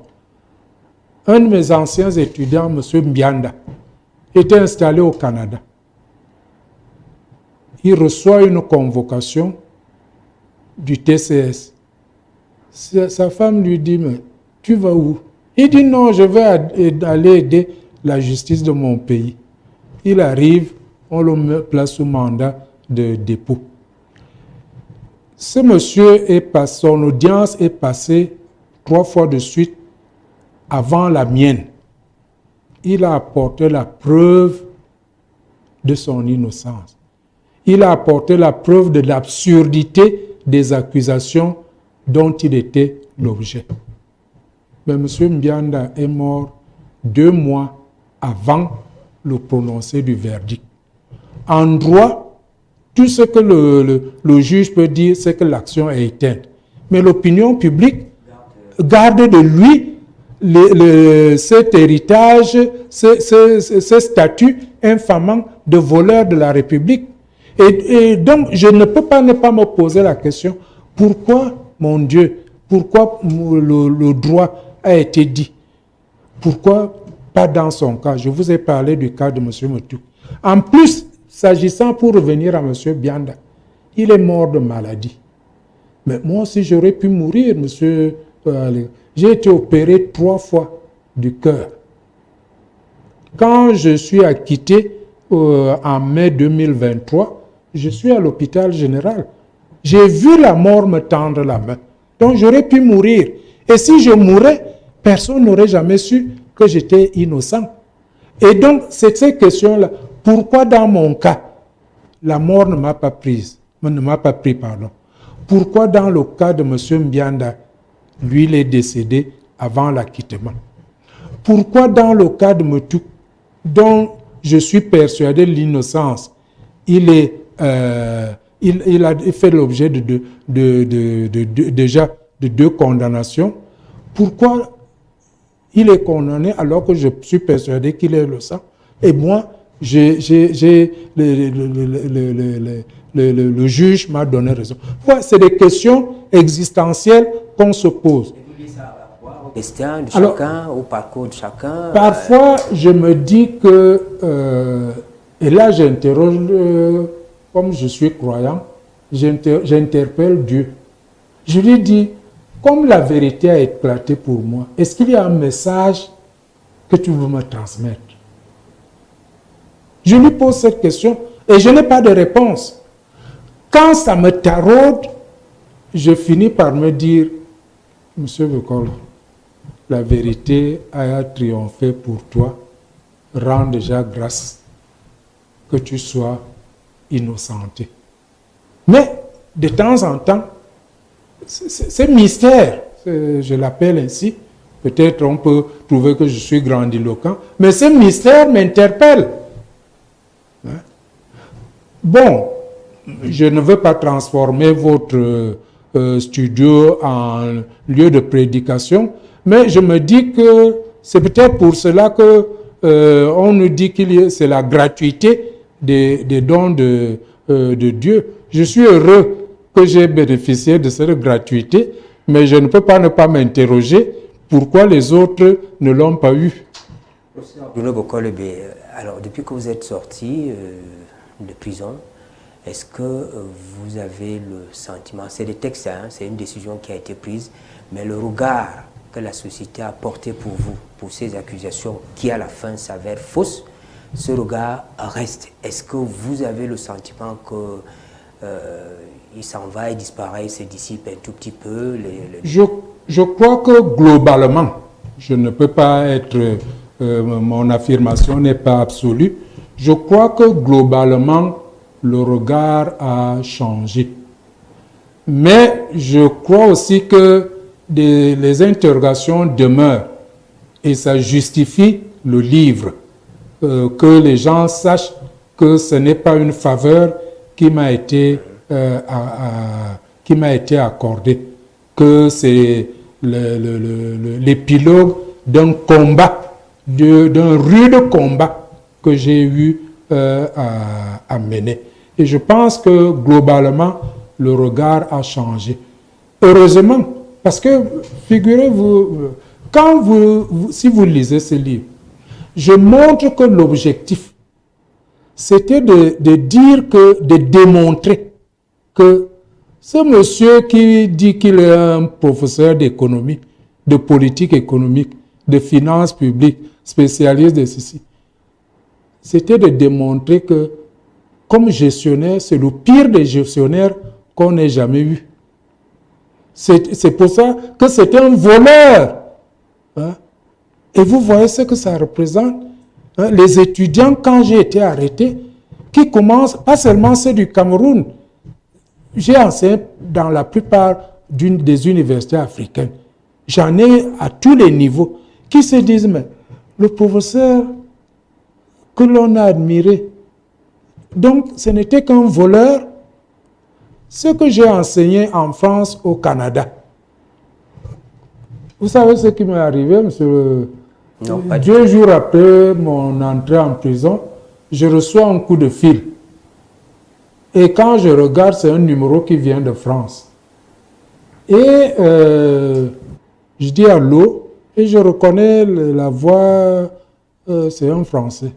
Un de mes anciens étudiants, M. Mbianda, était installé au Canada. Il reçoit une convocation du TCS. Sa femme lui dit, mais tu vas où? Il dit, non, je vais aller aider la justice de mon pays. Il arrive, on le place sous mandat de dépôt. Ce monsieur, son audience est passée 3 fois de suite avant la mienne. Il a apporté la preuve de son innocence. Il a apporté la preuve de l'absurdité des accusations dont il était l'objet. Mais M. Mbianda est mort 2 mois avant le prononcé du verdict. En droit, tout ce que le juge peut dire, c'est que l'action est éteinte. Mais l'opinion publique garde de lui cet héritage, ce statut infamant de voleur de la République. Et donc, je ne peux pas ne pas me poser la question, pourquoi, mon Dieu, pourquoi le droit a été dit? Pourquoi pas dans son cas? Je vous ai parlé du cas de M. Moutouke. En plus, s'agissant, pour revenir à M. Bianda, il est mort de maladie. Mais moi aussi, j'aurais pu mourir, monsieur. J'ai été opéré 3 fois du cœur. Quand je suis acquitté en mai 2023, je suis à l'hôpital général. J'ai vu la mort me tendre la main. Donc j'aurais pu mourir. Et si je mourais, personne n'aurait jamais su que j'étais innocent. Et donc, c'est ces questions-là. Pourquoi dans mon cas, la mort ne m'a pas pris, pardon. Pourquoi dans le cas de M. Mbianda, lui, il est décédé avant l'acquittement? Pourquoi dans le cas de Moutouke, dont je suis persuadé de l'innocence, il a fait l'objet déjà de 2 condamnations? Pourquoi il est condamné alors que je suis persuadé qu'il est innocent? Et moi, le juge m'a donné raison. Ouais, c'est des questions existentielles qu'on se pose. Au destin de chacun, au parcours de chacun. Parfois, je me dis que, et là j'interroge, comme je suis croyant, j'interpelle Dieu. Je lui dis, comme la vérité a éclaté pour moi, est-ce qu'il y a un message que tu veux me transmettre? Je lui pose cette question et je n'ai pas de réponse. Quand ça me taraude, je finis par me dire, Monsieur Bekolo, la vérité a triomphé pour toi, rends déjà grâce que tu sois innocenté. Mais de temps en temps, c'est mystère, je l'appelle ainsi. Peut-être on peut trouver que je suis grandiloquent, mais ce mystère m'interpelle. Bon, je ne veux pas transformer votre studio en lieu de prédication, mais je me dis que c'est peut-être pour cela que on nous dit que c'est la gratuité des dons de Dieu. Je suis heureux que j'ai bénéficié de cette gratuité, mais je ne peux pas ne pas m'interroger pourquoi les autres ne l'ont pas eu. Bruno Bokolo-Beye, alors depuis que vous êtes sorti de prison, est-ce que vous avez le sentiment, c'est des textes, hein, c'est une décision qui a été prise, mais le regard que la société a porté pour vous, pour ces accusations qui à la fin s'avèrent fausses, ce regard reste. Est-ce que vous avez le sentiment que il s'en va, il disparaît, il se dissipe un tout petit peu? Je crois que globalement, je ne peux pas être, mon affirmation n'est pas absolue, je crois que globalement, le regard a changé. Mais je crois aussi que les interrogations demeurent et ça justifie le livre. Que les gens sachent que ce n'est pas une faveur qui m'a été accordée, que c'est l'épilogue d'un combat, d'un rude combat que j'ai eu à mener. Et je pense que globalement, le regard a changé. Heureusement, parce que figurez-vous, si vous lisez ce livre, je montre que l'objectif, c'était de démontrer que ce monsieur qui dit qu'il est un professeur d'économie, de politique économique, de finances publiques, spécialiste de ceci, c'était de démontrer que, comme gestionnaire, c'est le pire des gestionnaires qu'on ait jamais eu. C'est pour ça que c'est un voleur. Hein? Et vous voyez ce que ça représente. Hein? Les étudiants, quand j'ai été arrêté, qui commencent, pas seulement ceux du Cameroun, j'ai enseigné dans la plupart des universités africaines. J'en ai à tous les niveaux, qui se disent, mais le professeur que l'on a admiré, donc ce n'était qu'un voleur. Ce que j'ai enseigné en France, au Canada. Vous savez ce qui m'est arrivé, monsieur? Non, 2 jours après mon entrée en prison, je reçois un coup de fil. Et quand je regarde, c'est un numéro qui vient de France. Et je dis allô, et je reconnais la voix, c'est un Français.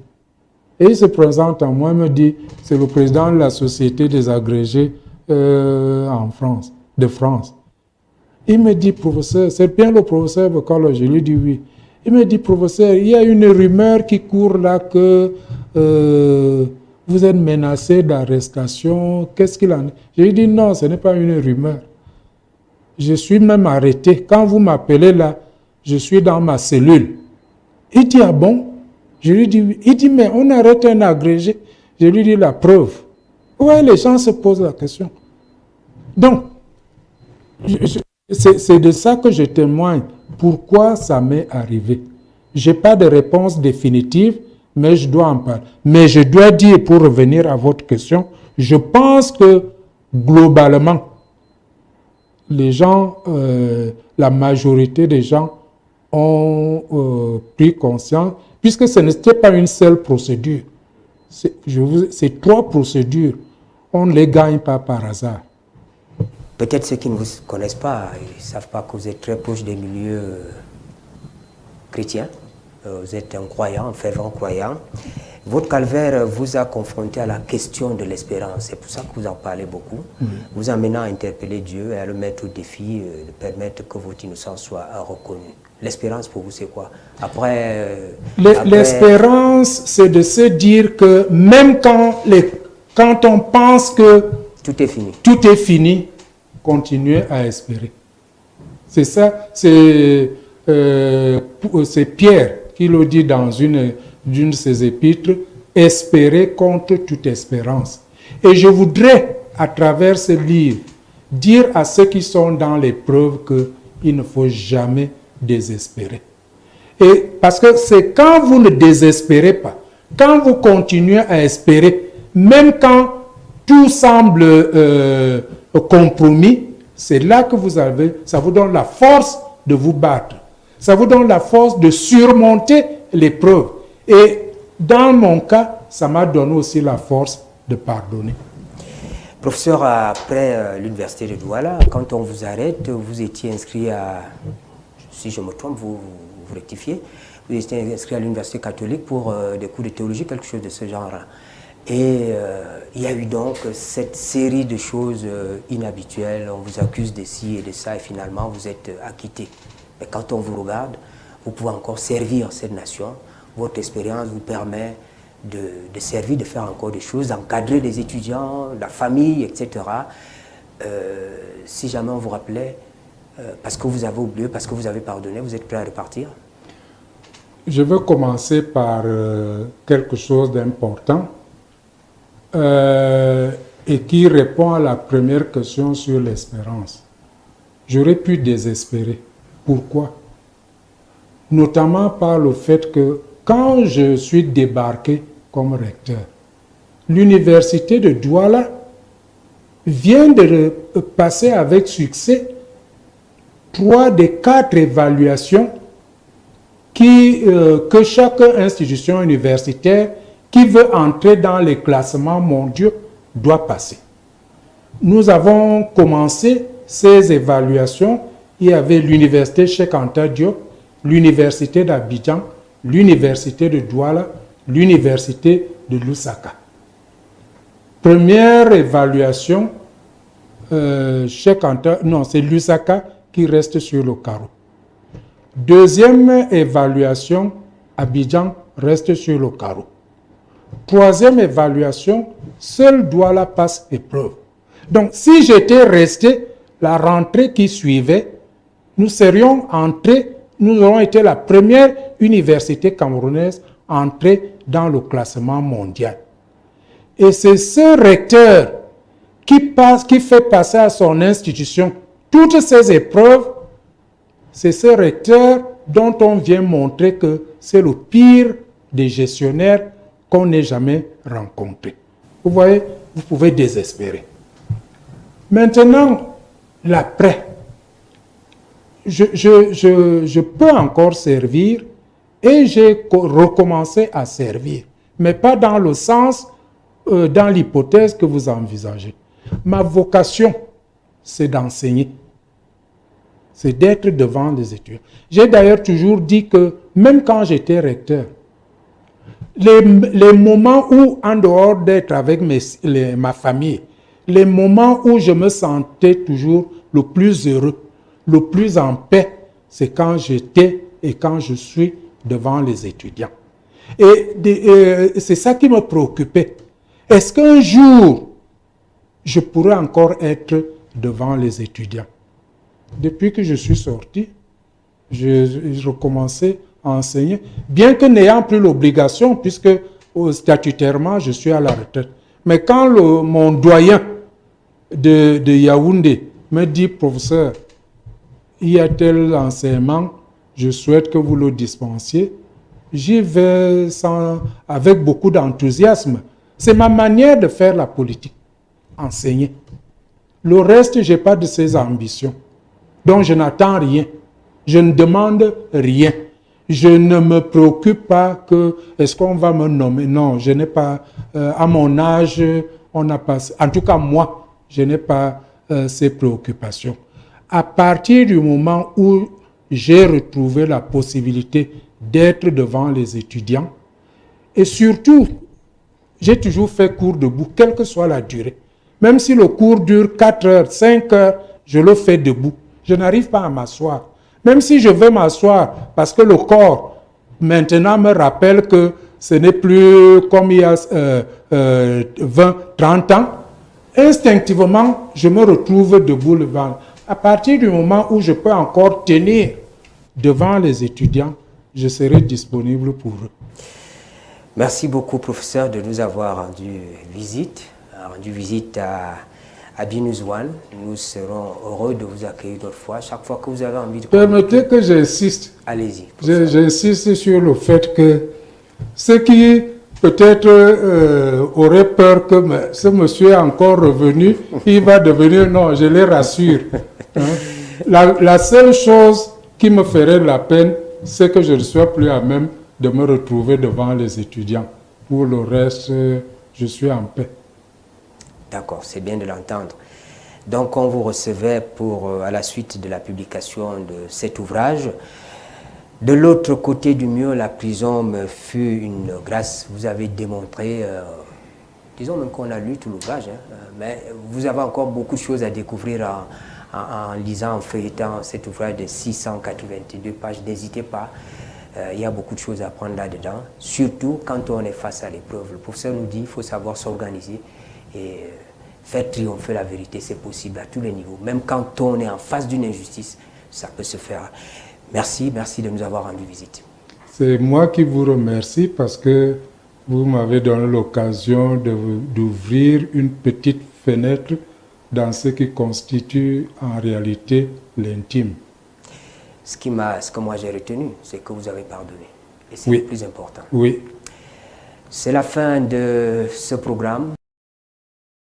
Et il se présente à moi, il me dit, c'est le président de la Société des agrégés en France, de France. Il me dit, professeur, c'est bien le professeur Bokolo, je lui dis oui. Il me dit, professeur, il y a une rumeur qui court là que vous êtes menacé d'arrestation. Qu'est-ce qu'il en est? Je lui dis, non, ce n'est pas une rumeur. Je suis même arrêté. Quand vous m'appelez là, je suis dans ma cellule. Il dit, ah bon? Je lui dis, oui. Il dit, mais on arrête un agrégé. Je lui dis, la preuve. Ouais, les gens se posent la question. Donc, c'est de ça que je témoigne. Pourquoi ça m'est arrivé? Je n'ai pas de réponse définitive, mais je dois en parler. Mais je dois dire, pour revenir à votre question, je pense que globalement, les gens, la majorité des gens ont pris conscience, puisque ce n'était pas une seule procédure. C'est 3 procédures. On ne les gagne pas par hasard. Peut-être ceux qui ne vous connaissent pas, ils ne savent pas que vous êtes très proche des milieux chrétiens. Vous êtes un croyant, un fervent croyant. Votre calvaire vous a confronté à la question de l'espérance. C'est pour ça que vous en parlez beaucoup. Vous amenant à interpeller Dieu et à le mettre au défi de permettre que votre innocence soit reconnue. L'espérance pour vous, c'est quoi? L'espérance, c'est de se dire que même quand on pense que tout est fini, continuer à espérer. C'est ça, c'est Pierre qui le dit dans une de ses épîtres, espérer contre toute espérance. Et je voudrais, à travers ce livre, dire à ceux qui sont dans l'épreuve qu'il ne faut jamais désespérer. Et parce que c'est quand vous ne désespérez pas, quand vous continuez à espérer, même quand tout semble compromis, c'est là que ça vous donne la force de vous battre. Ça vous donne la force de surmonter l'épreuve. Et dans mon cas, ça m'a donné aussi la force de pardonner. Professeur, après l'université de Douala, quand on vous arrête, vous étiez inscrit à, si je me trompe, vous rectifiez, vous étiez inscrit à l'université catholique pour des cours de théologie, quelque chose de ce genre. Et il y a eu donc cette série de choses inhabituelles, on vous accuse de ci et de ça, et finalement vous êtes acquitté. Mais quand on vous regarde, vous pouvez encore servir cette nation. Votre expérience vous permet de servir, de faire encore des choses, d'encadrer les étudiants, la famille, etc. Si jamais on vous rappelait, parce que vous avez oublié, parce que vous avez pardonné, vous êtes prêt à repartir? Je veux commencer par quelque chose d'important et qui répond à la première question sur l'espérance. J'aurais pu désespérer. Pourquoi? Notamment par le fait que quand je suis débarqué comme recteur, l'université de Douala vient de passer avec succès 3 des 4 évaluations que chaque institution universitaire qui veut entrer dans les classements mondiaux doit passer. Nous avons commencé ces évaluations. Il y avait l'université Cheikh Anta Diop, l'université d'Abidjan, l'université de Douala, l'université de Lusaka. Première évaluation, Cheikh Anta, non, c'est Lusaka qui reste sur le carreau. Deuxième évaluation, Abidjan reste sur le carreau. Troisième évaluation, seul Douala passe épreuve. Donc, si j'étais resté, la rentrée qui suivait, nous serions entrés, nous aurions été la première université camerounaise entrée dans le classement mondial. Et c'est ce recteur qui fait passer à son institution toutes ces épreuves, c'est ce recteur dont on vient montrer que c'est le pire des gestionnaires qu'on n'ait jamais rencontré. Vous voyez, vous pouvez désespérer. Maintenant, l'après. Je peux encore servir et j'ai recommencé à servir, mais pas dans le sens dans l'hypothèse que vous envisagez, ma vocation, c'est d'enseigner. C'est d'être devant les étudiants. J'ai d'ailleurs toujours dit que même quand j'étais recteur, les moments où, en dehors d'être avec ma famille, les moments où je me sentais toujours le plus heureux, le plus en paix, c'est quand j'étais et quand je suis devant les étudiants. Et c'est ça qui me préoccupait. Est-ce qu'un jour, je pourrais encore être devant les étudiants? Depuis que je suis sorti, je recommençais à enseigner, bien que n'ayant plus l'obligation, puisque statutairement, je suis à la retraite. Mais quand mon doyen de Yaoundé me dit, professeur, il y a tel enseignement, je souhaite que vous le dispensiez, j'y vais avec beaucoup d'enthousiasme. C'est ma manière de faire la politique, enseigner. Le reste, je n'ai pas de ces ambitions. Donc je n'attends rien. Je ne demande rien. Je ne me préoccupe pas que est-ce qu'on va me nommer. Non, je n'ai pas, à mon âge, on n'a pas, en tout cas moi, je n'ai pas ces préoccupations. À partir du moment où j'ai retrouvé la possibilité d'être devant les étudiants, et surtout, j'ai toujours fait cours debout, quelle que soit la durée. Même si le cours dure 4 heures, 5 heures, je le fais debout. Je n'arrive pas à m'asseoir. Même si je veux m'asseoir, parce que le corps, maintenant, me rappelle que ce n'est plus comme il y a 20, 30 ans, instinctivement, je me retrouve debout le ventre. À partir du moment où je peux encore tenir devant les étudiants, je serai disponible pour eux. Merci beaucoup, professeur, de nous avoir rendu visite à Binous One. Nous serons heureux de vous accueillir d'autres fois. Chaque fois que vous avez envie de... Permettez que j'insiste. Allez-y. J'insiste sur le fait que ceux qui peut-être auraient peur que ce monsieur est encore revenu, il va devenir... Non, je les rassure. Hein. La seule chose qui me ferait la peine, c'est que je ne sois plus à même de me retrouver devant les étudiants. Pour le reste, je suis en paix. D'accord, c'est bien de l'entendre. Donc, on vous recevait à la suite de la publication de cet ouvrage. De l'autre côté du mur, la prison me fut une grâce. Vous avez démontré, disons même qu'on a lu tout l'ouvrage, hein, mais vous avez encore beaucoup de choses à découvrir en lisant, en feuilletant cet ouvrage de 682 pages. N'hésitez pas, il y a beaucoup de choses à prendre là-dedans, surtout quand on est face à l'épreuve. Le professeur nous dit qu'il faut savoir s'organiser et faire triompher la vérité, c'est possible à tous les niveaux. Même quand on est en face d'une injustice, ça peut se faire. Merci de nous avoir rendu visite. C'est moi qui vous remercie parce que vous m'avez donné l'occasion d'ouvrir une petite fenêtre dans ce qui constitue en réalité l'intime. Ce que moi j'ai retenu, c'est que vous avez pardonné. Et c'est le plus important. Oui. C'est la fin de ce programme.